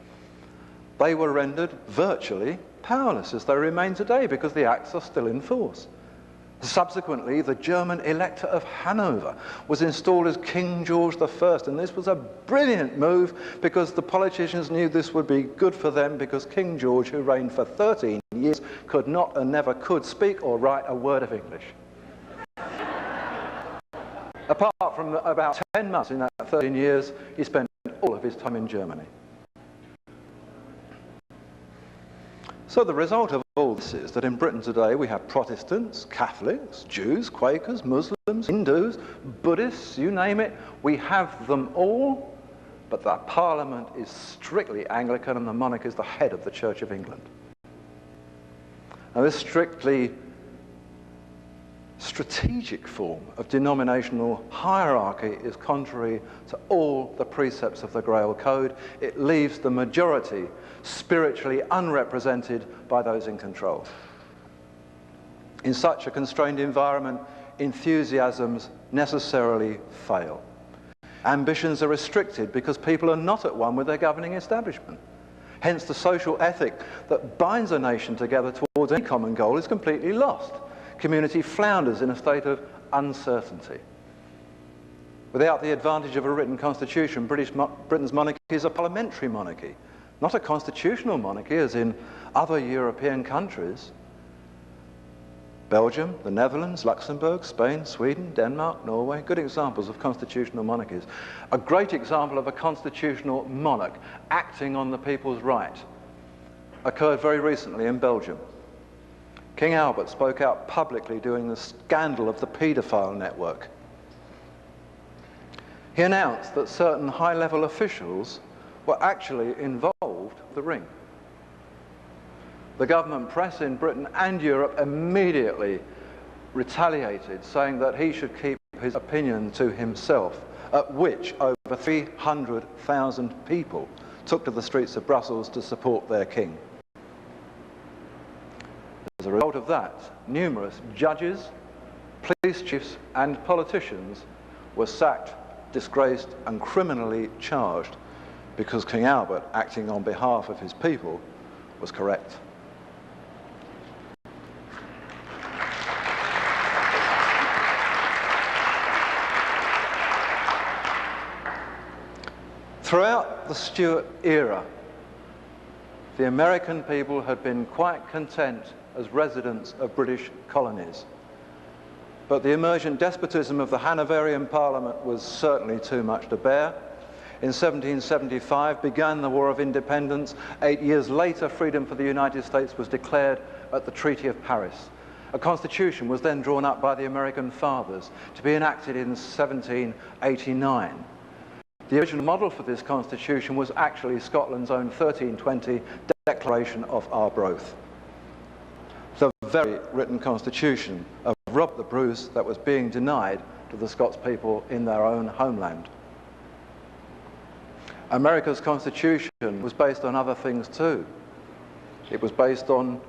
They were rendered virtually powerless, as they remain today, because the acts are still in force. Subsequently, the German Elector of Hanover was installed as King George I, and this was a brilliant move because the politicians knew this would be good for them, because King George, who reigned for 13 years, could not and never could speak or write a word of English. Apart from about 10 months in that 13 years, he spent all of his time in Germany. So the result of all this is that in Britain today we have Protestants, Catholics, Jews, Quakers, Muslims, Hindus, Buddhists, you name it. We have them all, but the Parliament is strictly Anglican and the monarch is the head of the Church of England. Now this strictly strategic form of denominational hierarchy is contrary to all the precepts of the Grail Code. It leaves the majority spiritually unrepresented by those in control. In such a constrained environment, enthusiasms necessarily fail. Ambitions are restricted because people are not at one with their governing establishment. Hence, the social ethic that binds a nation together towards any common goal is completely lost. Community flounders in a state of uncertainty. Without the advantage of a written constitution, Britain's monarchy is a parliamentary monarchy, not a constitutional monarchy as in other European countries. Belgium, the Netherlands, Luxembourg, Spain, Sweden, Denmark, Norway, good examples of constitutional monarchies. A great example of a constitutional monarch acting on the people's right occurred very recently in Belgium. King Albert spoke out publicly during the scandal of the paedophile network. He announced that certain high-level officials were actually involved in the ring. The government press in Britain and Europe immediately retaliated, saying that he should keep his opinion to himself, at which over 300,000 people took to the streets of Brussels to support their king. As a result of that, numerous judges, police chiefs and politicians were sacked, disgraced and criminally charged because King Albert, acting on behalf of his people, was correct. Throughout the Stuart era, the American people had been quite content as residents of British colonies. But the emergent despotism of the Hanoverian Parliament was certainly too much to bear. In 1775 began the War of Independence. 8 years later, freedom for the United States was declared at the Treaty of Paris. A constitution was then drawn up by the American fathers to be enacted in 1789. The original model for this constitution was actually Scotland's own 1320 Declaration of Arbroath, the very written constitution of Robert the Bruce that was being denied to the Scots people in their own homeland. America's constitution was based on other things too. It was based on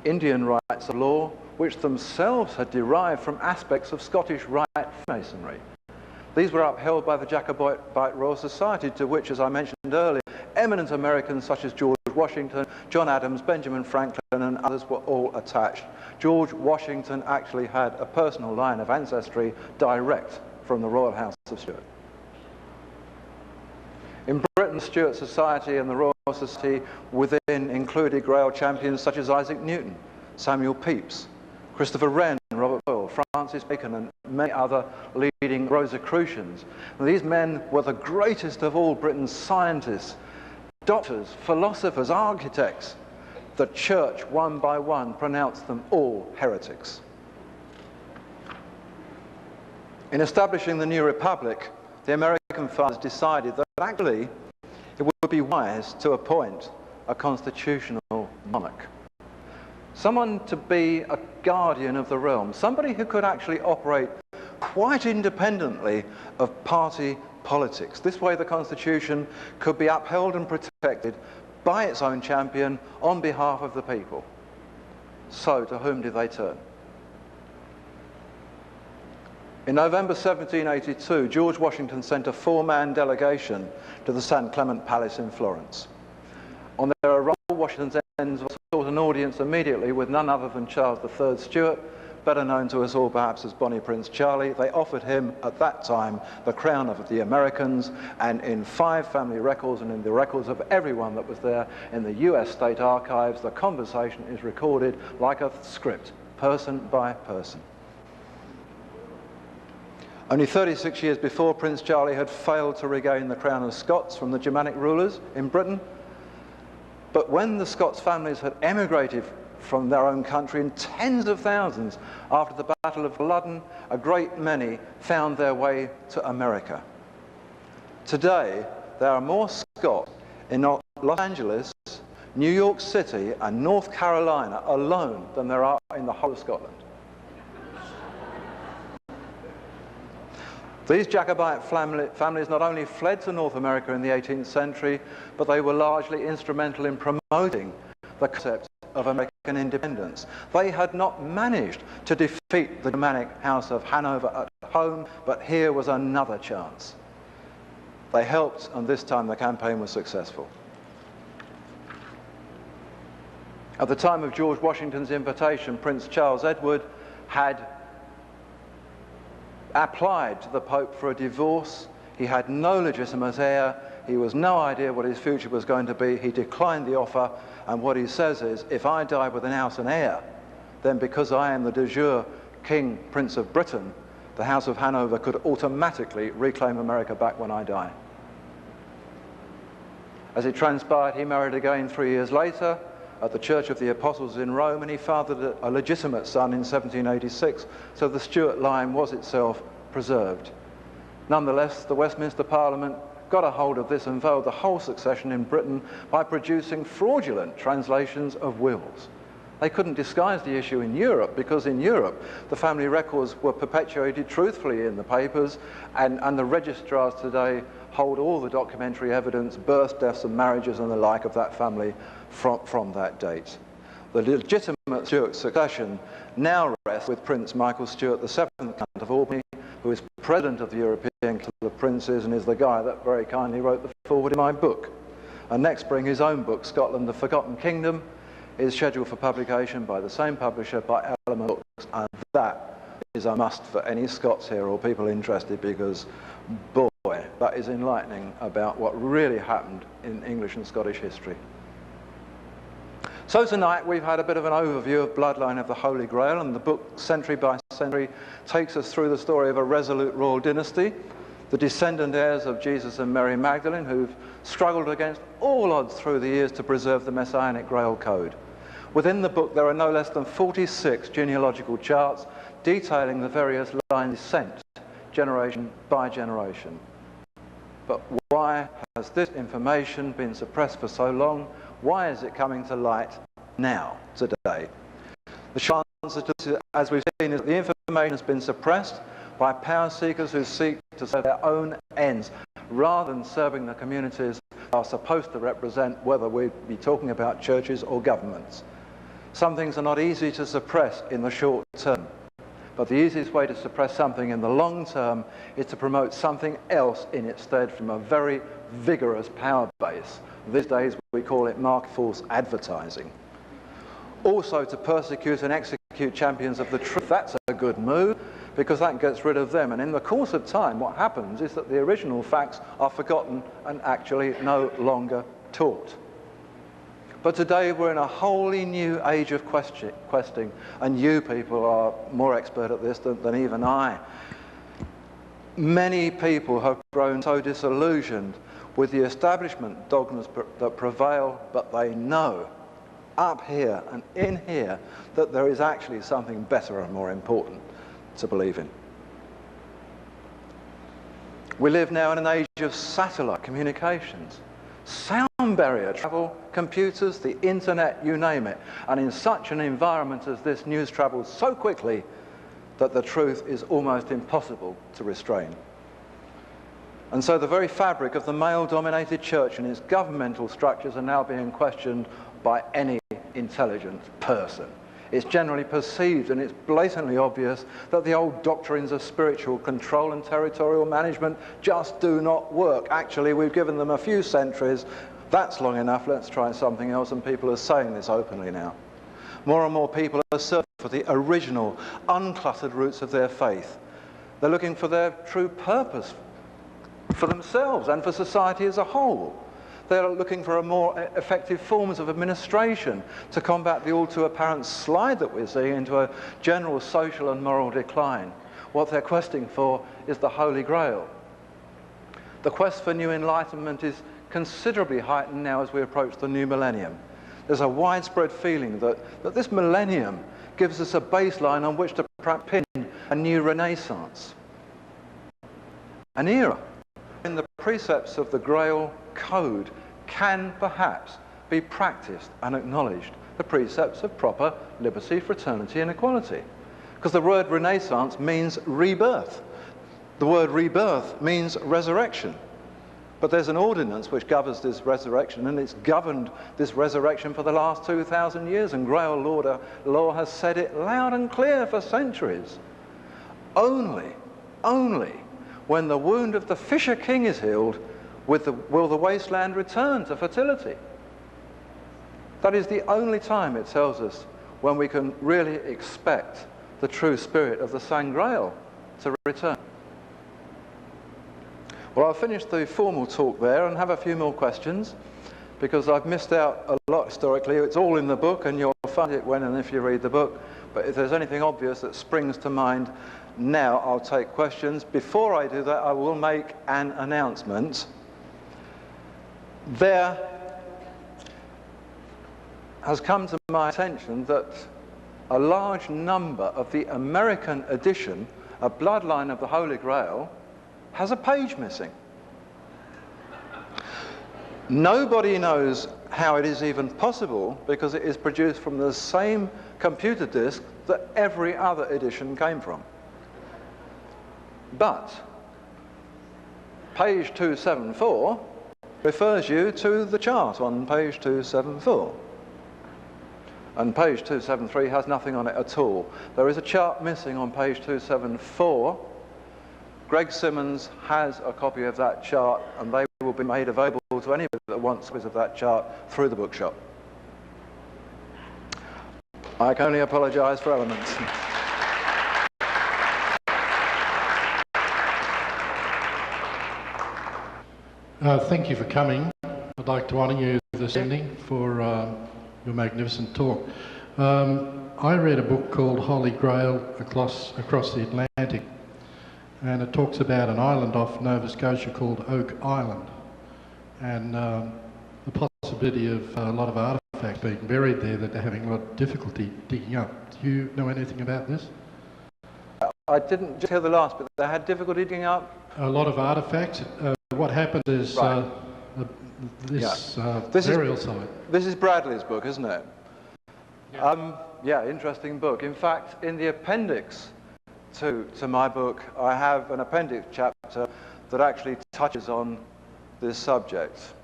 Indian rights of law, which themselves had derived from aspects of Scottish right Masonry. These were upheld by the Jacobite Royal Society, to which, as I mentioned earlier, eminent Americans such as George Washington, John Adams, Benjamin Franklin, and others were all attached. George Washington actually had a personal line of ancestry direct from the Royal House of Stuart. In Britain, the Stuart Society and the Royal Society within included Grail champions such as Isaac Newton, Samuel Pepys, Christopher Wren, Robert Boyle, Francis Bacon, and many other leading Rosicrucians. And these men were the greatest of all Britain's scientists, doctors, philosophers, architects. The church, one by one, pronounced them all heretics. In establishing the new republic, the American fathers decided that actually it would be wise to appoint a constitutional monarch. Someone to be a guardian of the realm, somebody who could actually operate quite independently of party politics. This way the Constitution could be upheld and protected by its own champion on behalf of the people. So, to whom did they turn? In November 1782, George Washington sent a 4-man delegation to the St. Clement Palace in Florence. On their arrival, Washington's ends sought an audience immediately with none other than Charles III Stuart, better known to us all perhaps as Bonnie Prince Charlie. They offered him at that time the crown of the Americans, and in 5 family records and in the records of everyone that was there in the US State Archives, the conversation is recorded like a script, person by person. Only 36 years before, Prince Charlie had failed to regain the crown of Scots from the Germanic rulers in Britain. But when the Scots families had emigrated from their own country in tens of thousands after the Battle of Culloden, a great many found their way to America. Today, there are more Scots in Los Angeles, New York City, and North Carolina alone than there are in the whole of Scotland. These Jacobite families not only fled to North America in the 18th century, but they were largely instrumental in promoting the concept of American independence. They had not managed to defeat the Germanic House of Hanover at home, but here was another chance. They helped, and this time the campaign was successful. At the time of George Washington's invitation, Prince Charles Edward had applied to the Pope for a divorce. He had no legitimate heir. He was no idea what his future was going to be. He declined the offer, and what he says is, if I die without an heir, then because I am the de jure King, Prince of Britain, the House of Hanover could automatically reclaim America back when I die. As it transpired, he married again 3 years later at the Church of the Apostles in Rome, and he fathered a legitimate son in 1786, so the Stuart line was itself preserved. Nonetheless, the Westminster Parliament got a hold of this and veiled the whole succession in Britain by producing fraudulent translations of wills. They couldn't disguise the issue in Europe, because in Europe the family records were perpetuated truthfully in the papers, and the registrars today hold all the documentary evidence, births, deaths and marriages and the like of that family from that date. The legitimate Stuart succession now rests with Prince Michael Stuart, the 7th Count of Albany, who is president of the European Council of Princes and is the guy that very kindly wrote the foreword in my book. And next spring, his own book, Scotland, the Forgotten Kingdom, is scheduled for publication by the same publisher, by Element Books, and that is a must for any Scots here or people interested, because boy, that is enlightening about what really happened in English and Scottish history. So tonight we've had a bit of an overview of Bloodline of the Holy Grail, and the book, century by century, takes us through the story of a resolute royal dynasty, the descendant heirs of Jesus and Mary Magdalene, who've struggled against all odds through the years to preserve the Messianic Grail Code. Within the book there are no less than 46 genealogical charts detailing the various lines of descent, generation by generation. But why has this information been suppressed for so long? Why is it coming to light now, today? The short answer to this, as we've seen, is that the information has been suppressed by power seekers who seek to serve their own ends rather than serving the communities they are supposed to represent, whether we be talking about churches or governments. Some things are not easy to suppress in the short term, but the easiest way to suppress something in the long term is to promote something else in its stead from a very vigorous power base. These days we call it market force advertising. Also, to persecute and execute champions of the truth, that's a good move, because that gets rid of them. And in the course of time, what happens is that the original facts are forgotten and actually no longer taught. But today we're in a wholly new age of questing, and you people are more expert at this than even I. Many people have grown so disillusioned with the establishment dogmas that prevail, but they know up here and in here that there is actually something better and more important to believe in. We live now in an age of satellite communications, sound barrier travel, computers, the internet, you name it. And in such an environment as this, news travels so quickly that the truth is almost impossible to restrain. And so the very fabric of the male-dominated church and its governmental structures are now being questioned by any intelligent person. It's generally perceived, and it's blatantly obvious, that the old doctrines of spiritual control and territorial management just do not work. Actually, we've given them a few centuries. That's long enough. Let's try something else, and people are saying this openly now. More and more people are searching for the original, uncluttered roots of their faith. They're looking for their true purpose for themselves and for society as a whole. They're looking for a more effective forms of administration to combat the all too apparent slide that we're seeing into a general social and moral decline. What they're questing for is the Holy Grail. The quest for new enlightenment is considerably heightened now as we approach the new millennium. There's a widespread feeling that this millennium gives us a baseline on which to pin a new renaissance. An era when the precepts of the Grail Code can perhaps be practiced and acknowledged, the precepts of proper liberty, fraternity and equality. Because the word renaissance means rebirth. The word rebirth means resurrection. But there's an ordinance which governs this resurrection, and it's governed this resurrection for the last 2,000 years, and Grail law has said it loud and clear for centuries. Only when the wound of the Fisher King is healed will the wasteland return to fertility. That is the only time, it tells us, when we can really expect the true spirit of the Sang Grail to return. Well, I'll finish the formal talk there and have a few more questions, because I've missed out a lot historically. It's all in the book, and you'll find it when and if you read the book. But if there's anything obvious that springs to mind now, I'll take questions. Before I do that, I will make an announcement. There has come to my attention that a large number of the American edition of Bloodline of the Holy Grail has a page missing. Nobody knows how it is even possible, because it is produced from the same computer disk that every other edition came from. But page 274 refers you to the chart on page 274. And page 273 has nothing on it at all. There is a chart missing on page 274. Greg Simmons has a copy of that chart, and they will be made available to anybody that wants copies of that chart through the bookshop. I can only apologise for elements.
Thank you for coming. I'd like to honour you this evening for your magnificent talk. I read a book called Holy Grail across the Atlantic, and it talks about an island off Nova Scotia called Oak Island, and the possibility of a lot of artefacts being buried there that they're having a lot of difficulty digging up. Do you know anything about this? I
didn't just hear the last bit. They had difficulty digging up?
A lot of artefacts. What happened is this burial site.
This is Bradley's book, isn't it? Yeah. Interesting book. In fact, in the appendix to my book, I have an appendix chapter that actually touches on this subject.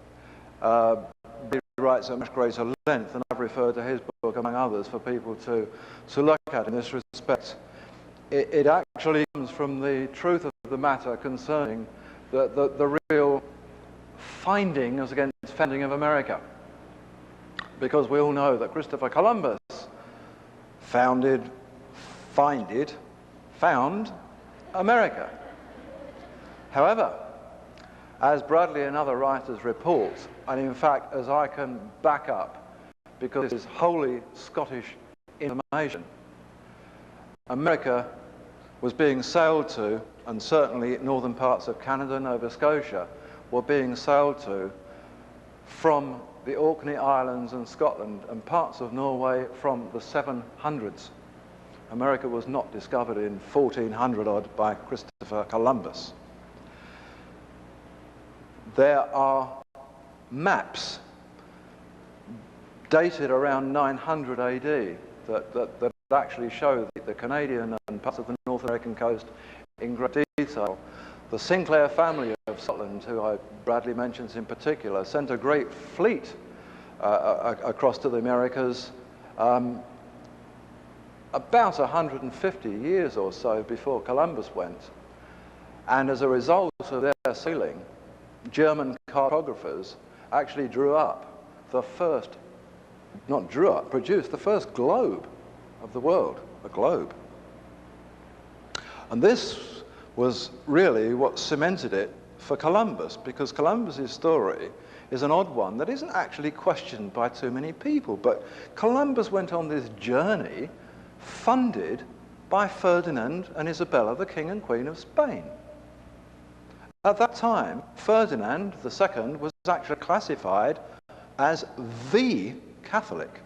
He writes at much greater length, and I've referred to his book, among others, for people to look at in this respect. It actually comes from the truth of the matter concerning the real findings against founding of America. Because we all know that Christopher Columbus found America. However, as Bradley and other writers report, and in fact as I can back up, because this is wholly Scottish information, America was being sailed to, and certainly northern parts of Canada, Nova Scotia, were being sailed to from the Orkney Islands and Scotland and parts of Norway from the 700s. America was not discovered in 1400 odd by Christopher Columbus. There are maps dated around 900 AD that actually show the Canadian and parts of the North American coast in great detail. The Sinclair family of Scotland, who Bradley mentions in particular, sent a great fleet across to the Americas about 150 years or so before Columbus went. And as a result of their sailing, German cartographers actually produced the first globe of the world, a globe. And this was really what cemented it for Columbus, because Columbus's story is an odd one that isn't actually questioned by too many people. But Columbus went on this journey funded by Ferdinand and Isabella, the King and Queen of Spain. At that time, Ferdinand II was actually classified as the Catholic.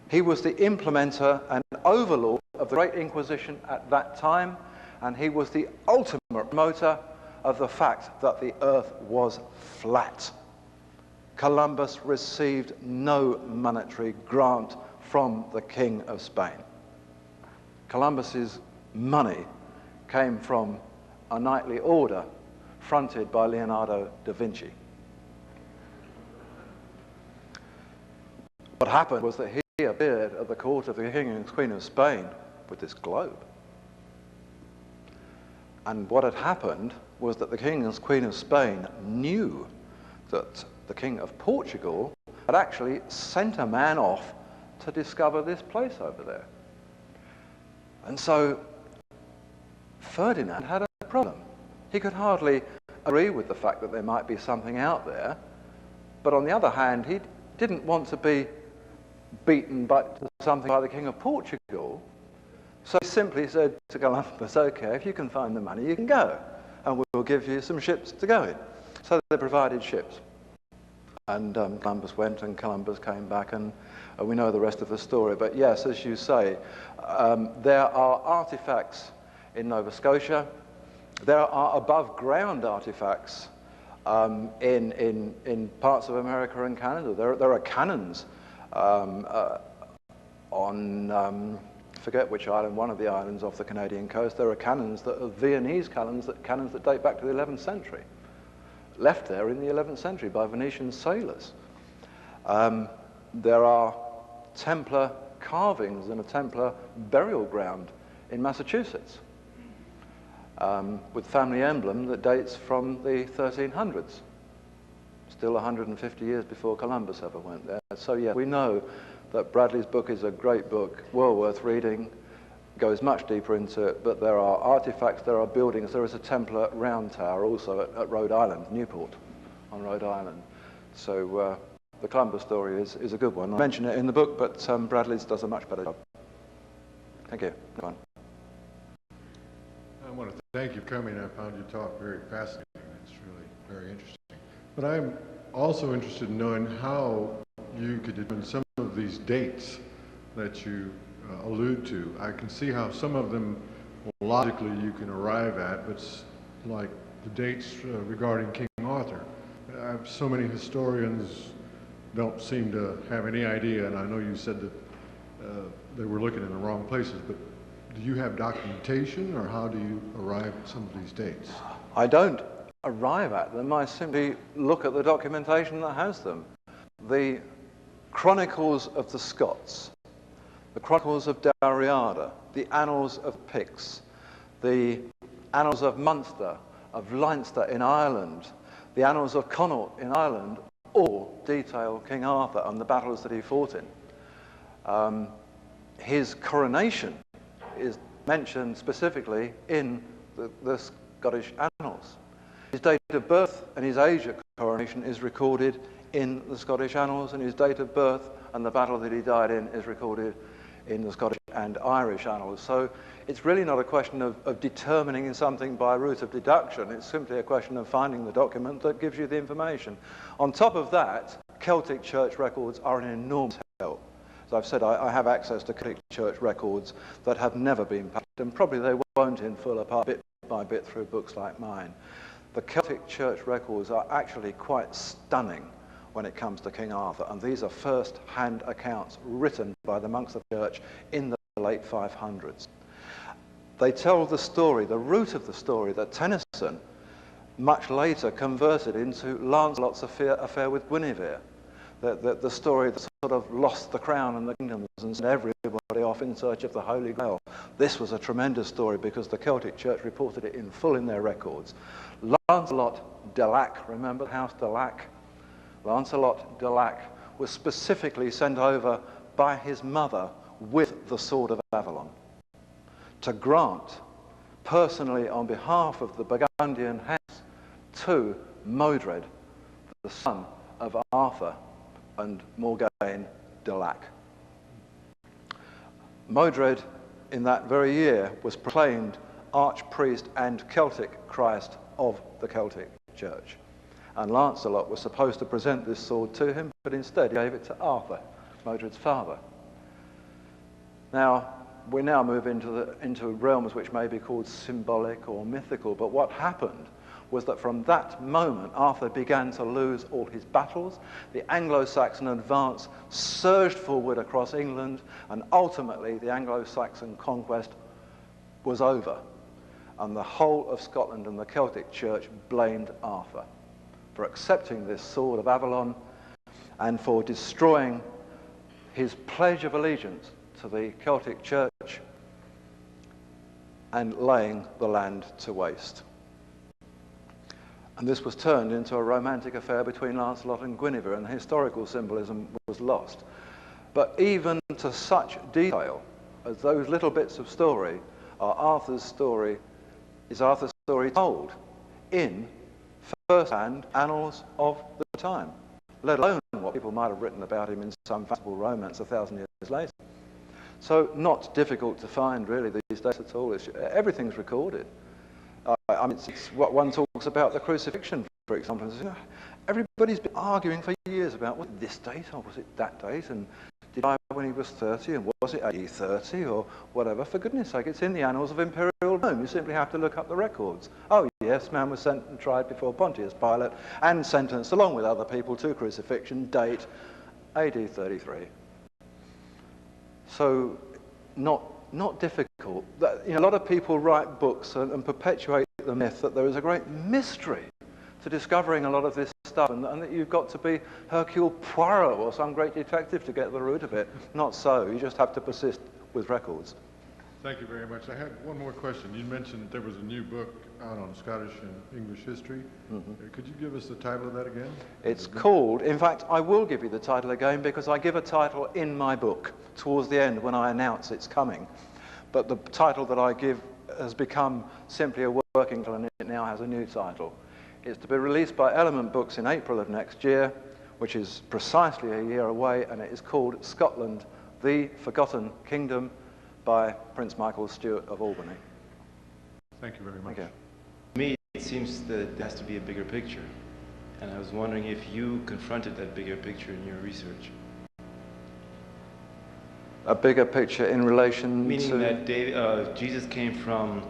He was the implementer and overlord of the Great Inquisition at that time, and he was the ultimate promoter of the fact that the earth was flat. Columbus received no monetary grant from the King of Spain. Columbus's money came from a knightly order fronted by Leonardo da Vinci. What happened was that he appeared at the court of the King and Queen of Spain with this globe. And what had happened was that the King and Queen of Spain knew that the King of Portugal had actually sent a man off to discover this place over there. And so Ferdinand had a problem. He could hardly agree with the fact that there might be something out there, but on the other hand, he didn't want to be beaten to something by the King of Portugal. So he simply said to Columbus, okay, if you can find the money, you can go, and we'll give you some ships to go in. So they provided ships. And Columbus went, and Columbus came back, and we know the rest of the story. But yes, as you say, there are artifacts in Nova Scotia. There are above-ground artifacts in parts of America and Canada. There are cannons on, forget which island, one of the islands off the Canadian coast. There are cannons that are Viennese cannons that date back to the 11th century, left there in the 11th century by Venetian sailors. There are Templar carvings in a Templar burial ground in Massachusetts, with family emblem that dates from the 1300s, still 150 years before Columbus ever went there. So yeah, we know that Bradley's book is a great book, well worth reading. goes much deeper into it, but there are artifacts, there are buildings. There is a Templar round tower also at Rhode Island, Newport on Rhode Island. So the Clumber story is a good one. I mention it in the book, but Bradley's does a much better job. Thank you. Go on.
I want to thank you for coming. I found your talk very fascinating. It's really very interesting. But I'm also interested in knowing how you could determine some of these dates that you allude to. I can see how some of them logically you can arrive at, but like the dates regarding King Arthur. So many historians don't seem to have any idea, and I know you said that they were looking in the wrong places, but do you have documentation, or how do you arrive at some of these dates?
I don't arrive at them. I simply look at the documentation that has them. The Chronicles of the Scots, the Chronicles of Dalriada, the Annals of Picts, the Annals of Munster, of Leinster in Ireland, the Annals of Connaught in Ireland, all detail King Arthur and the battles that he fought in. His coronation is mentioned specifically in the Scottish Annals. His date of birth and his age at coronation is recorded in the Scottish Annals, and his date of birth and the battle that he died in is recorded in the Scottish and Irish Annals. So it's really not a question of determining something by route of deduction. It's simply a question of finding the document that gives you the information. On top of that, Celtic church records are an enormous help. As I've said, I have access to Celtic church records that have never been published, and probably they won't in full apart bit by bit through books like mine. The Celtic church records are actually quite stunning when it comes to King Arthur, and these are first-hand accounts written by the monks of the church in the late 500s. They tell the story, the root of the story, that Tennyson much later converted into Lancelot's affair with Guinevere. The story that sort of lost the crown and the kingdoms and sent everybody off in search of the Holy Grail. This was a tremendous story because the Celtic Church reported it in full in their records. Lancelot de Lac, remember House de Lac? Lancelot de Lac was specifically sent over by his mother with the Sword of Avalon to grant personally on behalf of the Burgundian house to Modred, the son of Arthur and Morgaine de Lac. Modred, in that very year, was proclaimed archpriest and Celtic Christ of the Celtic Church. And Lancelot was supposed to present this sword to him, but instead he gave it to Arthur, Modred's father. Now, we now move into realms which may be called symbolic or mythical, but what happened was that from that moment, Arthur began to lose all his battles. The Anglo-Saxon advance surged forward across England, and ultimately the Anglo-Saxon conquest was over. And the whole of Scotland and the Celtic Church blamed Arthur for accepting this sword of Avalon and for destroying his pledge of allegiance to the Celtic Church and laying the land to waste. And this was turned into a romantic affair between Lancelot and Guinevere, and the historical symbolism was lost. But even to such detail as those little bits of story are Arthur's story, is Arthur's story told in first-hand annals of the time, let alone what people might have written about him in some fanciful romance 1,000 years later. So not difficult to find really these days at all. Everything's recorded. I mean, it's what one talks about the crucifixion, for example. Everybody's been arguing for years about, was it this date or was it that date? And did he die when he was 30? And was it AD 30 or whatever? For goodness sake, it's in the annals of Imperial Rome. You simply have to look up the records. Oh, yes, man was sent and tried before Pontius Pilate and sentenced along with other people to crucifixion, date AD 33. So not difficult. A lot of people write books and perpetuate the myth that there is a great mystery to discovering a lot of this stuff, and that you've got to be Hercule Poirot or some great detective to get the root of it. Not so. You just have to persist with records.
Thank you very much. I had one more question. You mentioned there was a new book out on Scottish and English history. Could you give us the title of that again?
It's called, in fact, I will give you the title again because I give a title in my book towards the end when I announce it's coming. but the title that I give has become simply a working title, and it now has a new title. It's to be released by Element Books in April of next year, which is precisely a year away, and it is called Scotland, the Forgotten Kingdom by Prince Michael Stuart of Albany.
Thank you very much.
Thank you.
To me, it seems that there has to be a bigger picture. And I was wondering if you confronted that bigger picture in your research.
A bigger picture in relation
Meaning
to...
that Jesus came from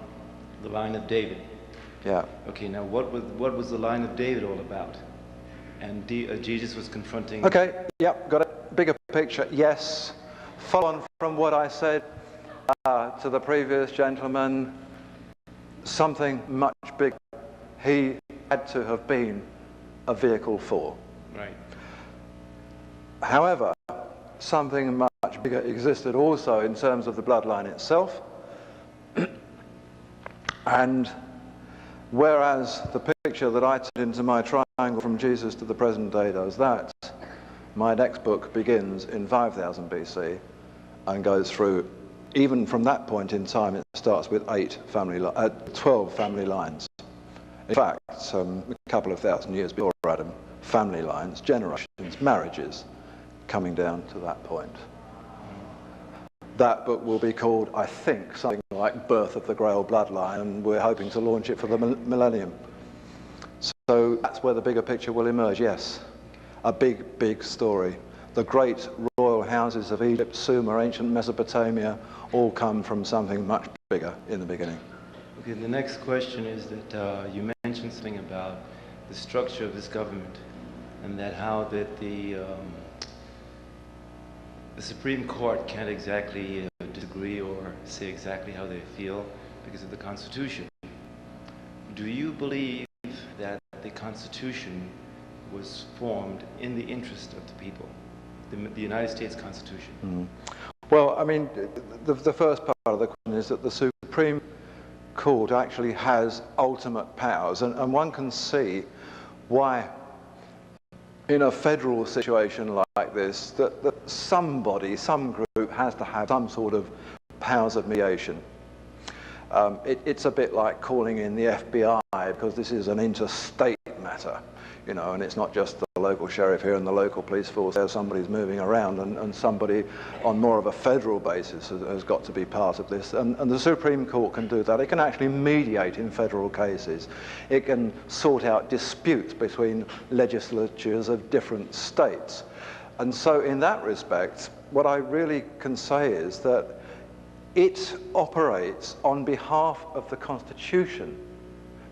the line of David.
Yeah.
Okay, now what was the line of David all about? And Jesus was confronting...
Okay, yep, got it. Bigger picture, yes. Follow on from what I said to the previous gentleman, something much bigger he had to have been a vehicle for.
Right.
However, something much bigger existed also in terms of the bloodline itself. And whereas the picture that I turned into my triangle from Jesus to the present day does that, my next book begins in 5000 BC and goes through, even from that point in time, it starts with 12 family lines. In fact, a couple of thousand years before Adam, family lines, generations, marriages, coming down to that point. That book will be called, I think, something like Birth of the Royal Bloodline, and we're hoping to launch it for the millennium. So that's where the bigger picture will emerge, yes. A big, big story. The great royal houses of Egypt, Sumer, ancient Mesopotamia, all come from something much bigger in the beginning.
Okay, the next question is that you mentioned something about the structure of this government, and that how that the Supreme Court can't exactly disagree or say exactly how they feel because of the Constitution. Do you believe that the Constitution was formed in the interest of the people, the United States Constitution?
Mm. Well, I mean, the first part of the question is that the Supreme Court actually has ultimate powers, and one can see why in a federal situation like this that somebody, some group has to have some sort of powers of mediation. It's a bit like calling in the FBI because this is an interstate matter, you know, and it's not just the local sheriff here and the local police force. There's somebody's moving around, and somebody on more of a federal basis has got to be part of this. And the Supreme Court can do that. It can actually mediate in federal cases. It can sort out disputes between legislatures of different states. And so in that respect, what I really can say is that it operates on behalf of the Constitution,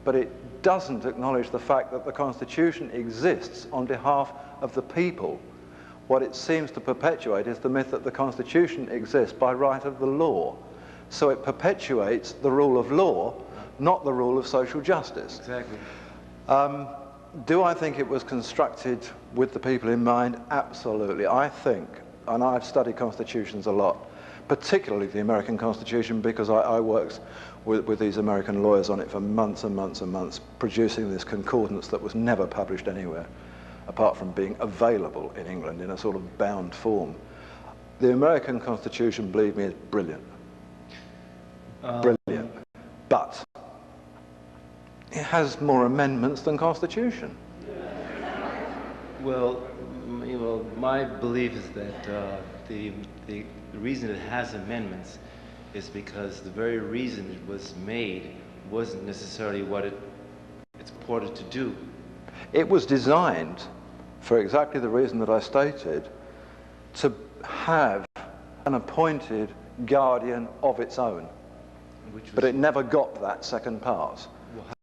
but it doesn't acknowledge the fact that the Constitution exists on behalf of the people. What it seems to perpetuate is the myth that the Constitution exists by right of the law. So it perpetuates the rule of law, not the rule of social justice.
Exactly.
Do I think it was constructed with the people in mind? Absolutely. I think, and I've studied constitutions a lot, particularly the American Constitution, because I worked with these American lawyers on it for months and months and months, producing this concordance that was never published anywhere, apart from being available in England in a sort of bound form. The American Constitution, believe me, is brilliant. Brilliant. But it has more amendments than Constitution.
Well, my belief is that the reason it has amendments is because the very reason it was made wasn't necessarily what it's purported to do.
It was designed, for exactly the reason that I stated, to have an appointed guardian of its own. But it never got that second part.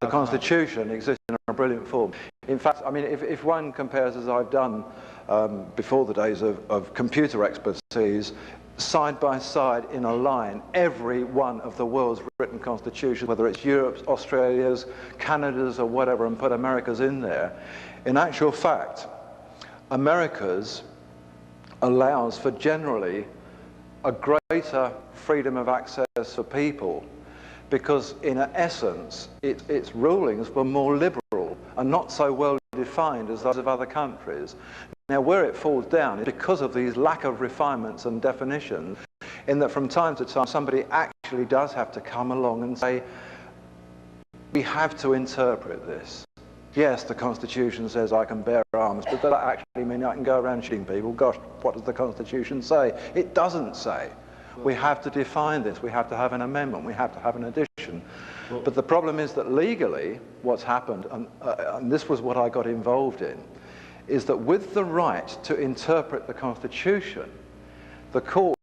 The Constitution exists in a brilliant form. In fact, I mean, if one compares, as I've done before the days of computer expertise, side by side in a line, every one of the world's written constitutions, whether it's Europe's, Australia's, Canada's, or whatever, and put America's in there, in actual fact, America's allows for generally a greater freedom of access for people, because in essence its rulings were more liberal and not so well defined as those of other countries. Now where it falls down is because of these lack of refinements and definitions, in that from time to time somebody actually does have to come along and say, we have to interpret this. Yes, the Constitution says I can bear arms, but does that actually mean I can go around shooting people? Gosh, what does the Constitution say? It doesn't say. We have to define this. We have to have an amendment. We have to have an addition. But the problem is that legally, what's happened, and this was what I got involved in, is that with the right to interpret the Constitution, the court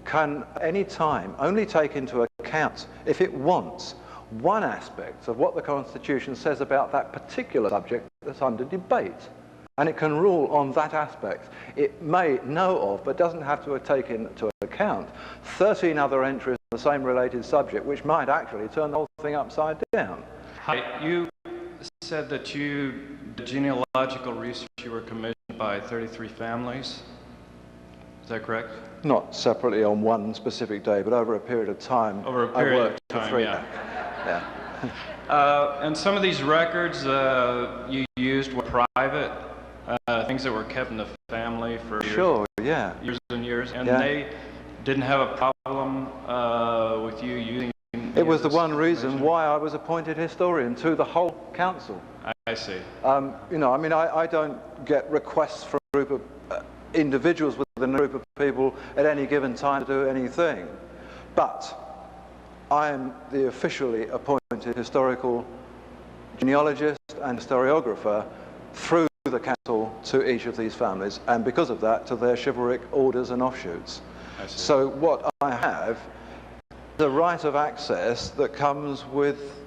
can, at any time, only take into account, if it wants, one aspect of what the Constitution says about that particular subject that's under debate. And it can rule on that aspect. It may know of, but doesn't have to take into account 13 other entries on the same related subject, which might actually turn the whole thing upside down.
You said that the genealogical research you were commissioned by 33 families. Is that correct?
Not separately on one specific day, but over a period of time.
Over a period
I worked
of time,
for 3.
yeah.
Yeah.
And some of these records you used were private, things that were kept in the family for
Sure, yeah.
years and years, and
Yeah.
they didn't have a problem with you using
It was the one reason why I was appointed historian to the whole council.
I see.
You know, I mean, I don't get requests from a group of individuals within a group of people at any given time to do anything. But I am the officially appointed historical genealogist and historiographer through the council to each of these families, and because of that, to their chivalric orders and offshoots. So what I have is the right of access that comes with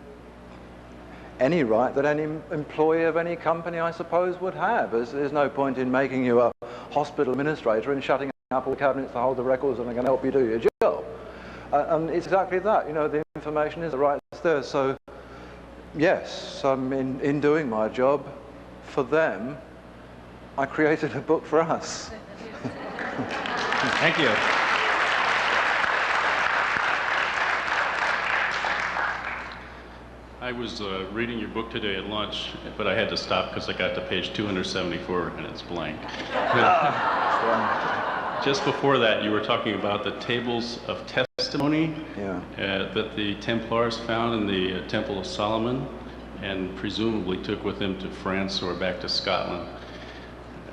any right that any employee of any company, I suppose, would have. There's no point in making you a hospital administrator and shutting up all the cabinets to hold the records and they're going to help you do your job. And it's exactly that, you know, the information is the right there. So, yes, in doing my job for them, I created a book for us.
Thank you.
I was reading your book today at lunch, but I had to stop because I got to page 274 and it's blank. Just before that, you were talking about the tables of testimony that the Templars found in the Temple of Solomon and presumably took with them to France or back to Scotland.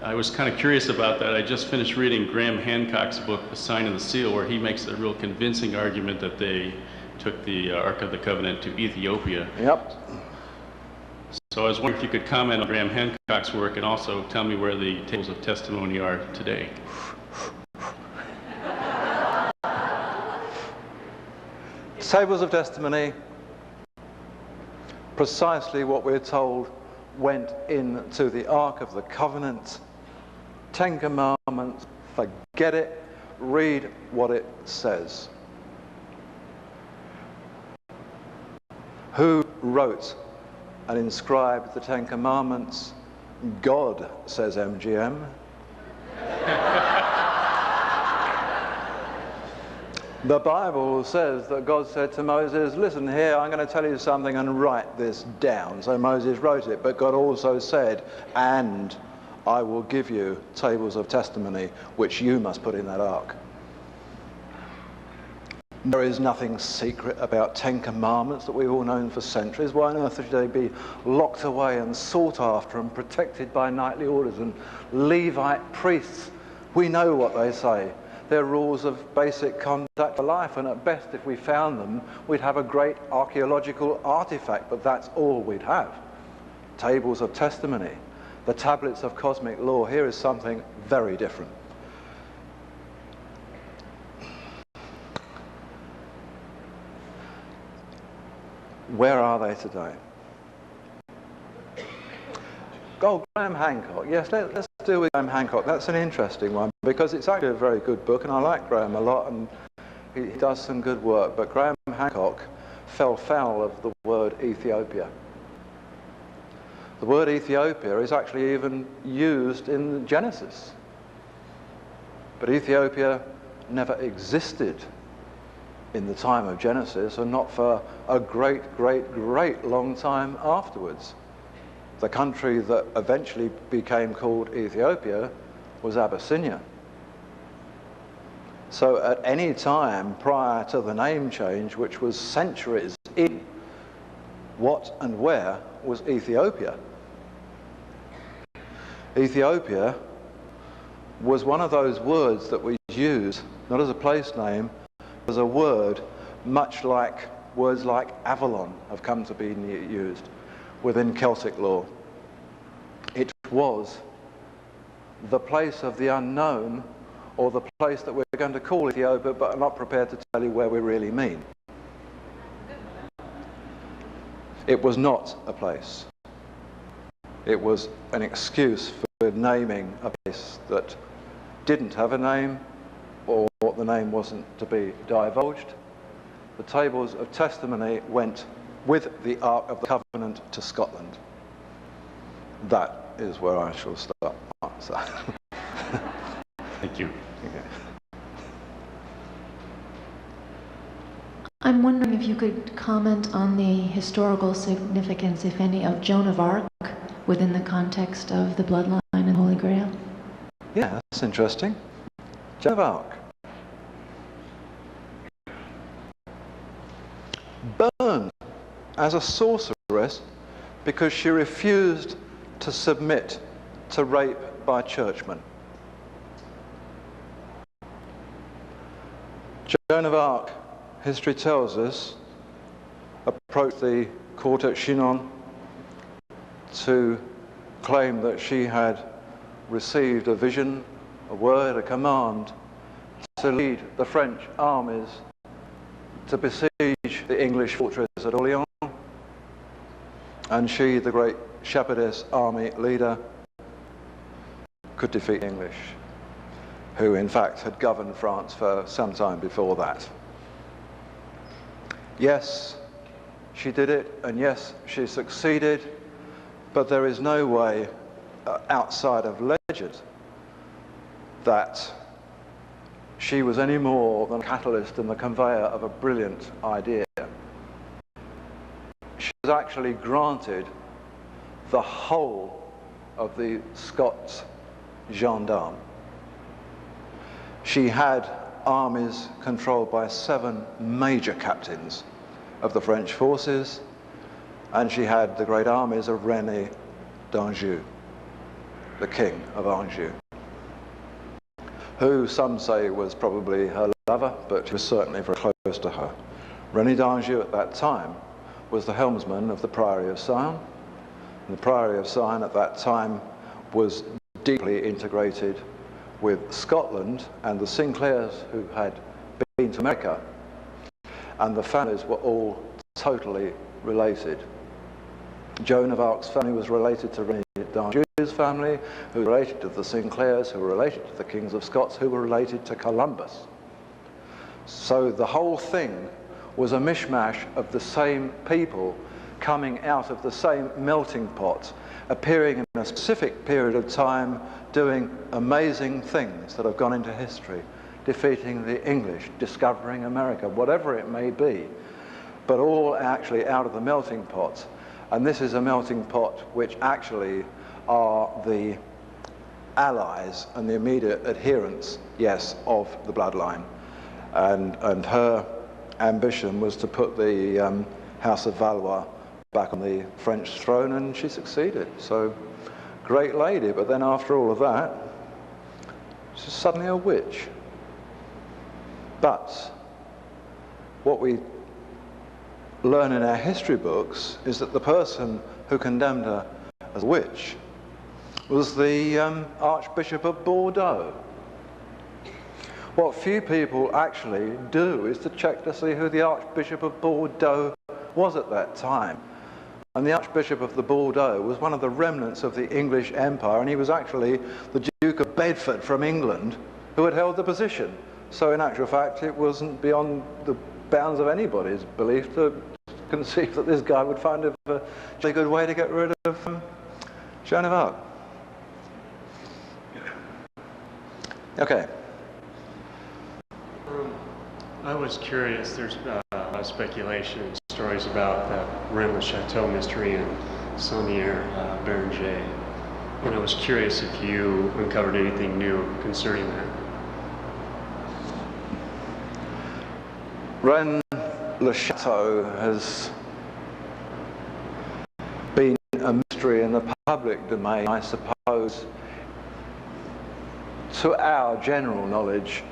I was kind of curious about that. I just finished reading Graham Hancock's book, The Sign and the Seal, where he makes a real convincing argument that they took the Ark of the Covenant to Ethiopia.
Yep.
So I was wondering if you could comment on Graham Hancock's work and also tell me where the tables of testimony are today.
Tables of testimony, precisely what we're told went into the Ark of the Covenant. 10 Commandments, forget it, read what it says. Who wrote and inscribed the 10 Commandments? God, says MGM. The Bible says that God said to Moses, listen here, I'm going to tell you something and write this down. So Moses wrote it, but God also said, and I will give you tables of testimony, which you must put in that ark. There is nothing secret about 10 Commandments that we've all known for centuries. Why on earth should they be locked away and sought after and protected by knightly orders and Levite priests? We know what they say. They're rules of basic conduct for life, and at best, if we found them, we'd have a great archaeological artifact, but that's all we'd have. Tables of testimony, the tablets of cosmic law. Here is something very different. Where are they today? Oh, Graham Hancock. Yes, let's deal with Graham Hancock. That's an interesting one because it's actually a very good book, and I like Graham a lot, and he does some good work. But Graham Hancock fell foul of the word Ethiopia. The word Ethiopia is actually even used in Genesis. But Ethiopia never existed in the time of Genesis, and not for a great long time afterwards. The country that eventually became called Ethiopia was Abyssinia. So at any time prior to the name change, which was centuries in, what and where was Ethiopia? Ethiopia was one of those words that we use, not as a place name, as a word, much like words like Avalon have come to be used within Celtic law. It was the place of the unknown, or the place that we're going to call Ethiopia, but are not prepared to tell you where we really mean. It was not a place. It was an excuse for naming a place that didn't have a name, or the name wasn't to be divulged. The tables of testimony went with the Ark of the Covenant to Scotland. That is where I shall start. So.
Thank you.
Okay.
I'm wondering if you could comment on the historical significance, if any, of Joan of Arc within the context of the Bloodline and Holy Grail.
Yeah, that's interesting. Joan of Arc. Burned as a sorceress because she refused to submit to rape by churchmen. Joan of Arc, history tells us, approached the court at Chinon to claim that she had received a vision, a word, a command to lead the French armies to besiege the English fortress at Orleans, and she, the great shepherdess army leader, could defeat the English, who in fact had governed France for some time before that. Yes, she did it, and yes, she succeeded, but there is no way outside of legend that she was any more than a catalyst and the conveyor of a brilliant idea. She was actually granted the whole of the Scots gendarmes. She had armies controlled by 7 major captains of the French forces, and she had the great armies of René d'Anjou, the King of Anjou, who some say was probably her lover, but he was certainly very close to her. René d'Anjou at that time was the helmsman of the Priory of Sion. And the Priory of Sion at that time was deeply integrated with Scotland and the Sinclairs, who had been to America, and the families were all totally related. Joan of Arc's family was related to René d'Anjou's family, who were related to the Sinclairs, who were related to the Kings of Scots, who were related to Columbus. So the whole thing was a mishmash of the same people coming out of the same melting pot, appearing in a specific period of time, doing amazing things that have gone into history, defeating the English, discovering America, whatever it may be, but all actually out of the melting pot. And this is a melting pot which actually are the allies and the immediate adherents, yes, of the bloodline. And her ambition was to put the House of Valois back on the French throne, and she succeeded. So, great lady, but then after all of that, she's suddenly a witch. But what we learn in our history books is that the person who condemned her as a witch was the Archbishop of Bordeaux. What few people actually do is to check to see who the Archbishop of Bordeaux was at that time. And the Archbishop of the Bordeaux was one of the remnants of the English Empire, and he was actually the Duke of Bedford from England who had held the position. So in actual fact, it wasn't beyond the bounds of anybody's belief to conceive that this guy would find a really good way to get rid of Joan of Arc. Okay.
I was curious, there's speculation and stories about the Rennes Chateau mystery and Saunière Béranger. And I was curious if you uncovered anything new concerning that.
Rennes-le-Château has been a mystery in the public domain, I suppose, to our general knowledge,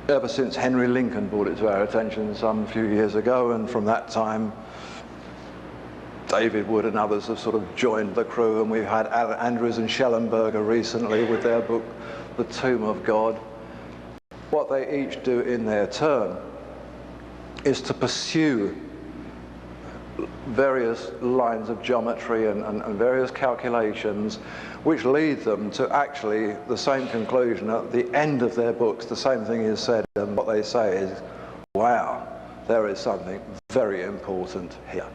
ever since Henry Lincoln brought it to our attention some few years ago, and from that time David Wood and others have sort of joined the crew, and we've had Andrews and Schellenberger recently with their book, The Tomb of God. What they each do in their turn is to pursue various lines of geometry and various calculations which lead them to actually the same conclusion at the end of their books. The same thing is said, and what they say is, wow, there is something very important here.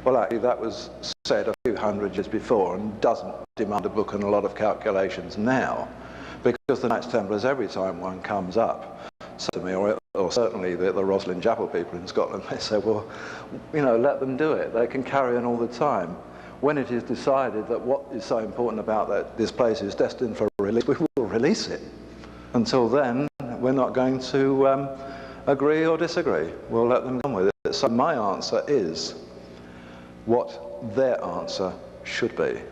Well, actually, that was said a few hundred years before and doesn't demand a book and a lot of calculations now, because the Knights Templars, every time one comes up, say to me, or certainly the Rosslyn Chapel people in Scotland, they say, well, you know, let them do it. They can carry on all the time. When it is decided that what is so important about that this place is destined for release, we will release it. Until then, we're not going to agree or disagree. We'll let them go on with it. So my answer is what their answer should be.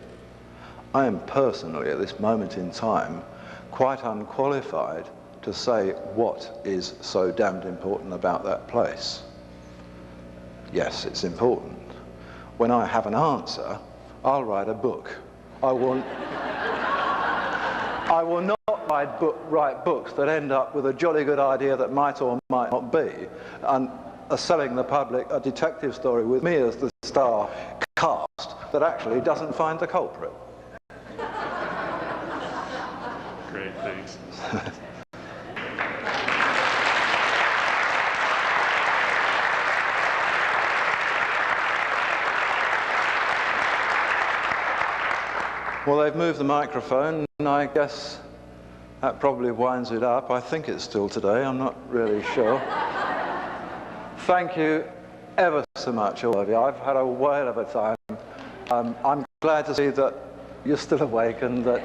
I am personally, at this moment in time, quite unqualified to say what is so damned important about that place. Yes, it's important. When I have an answer, I'll write a book. I will not write books that end up with a jolly good idea that might or might not be, and are selling the public a detective story with me as the star cast that actually doesn't find the culprit.
Great, thanks.
Well, they've moved the microphone, and I guess that probably winds it up. I think it's still today, I'm not really sure. Thank you ever so much, all of you. I've had a whale of a time. I'm glad to see that you're still awake and that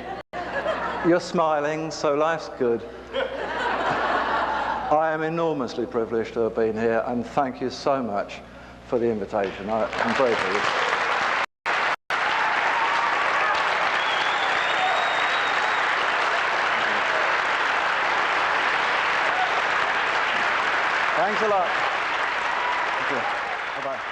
you're smiling, so life's good. I am enormously privileged to have been here, and thank you so much for the invitation. I'm very pleased. Thanks a lot. Thank you. Bye-bye.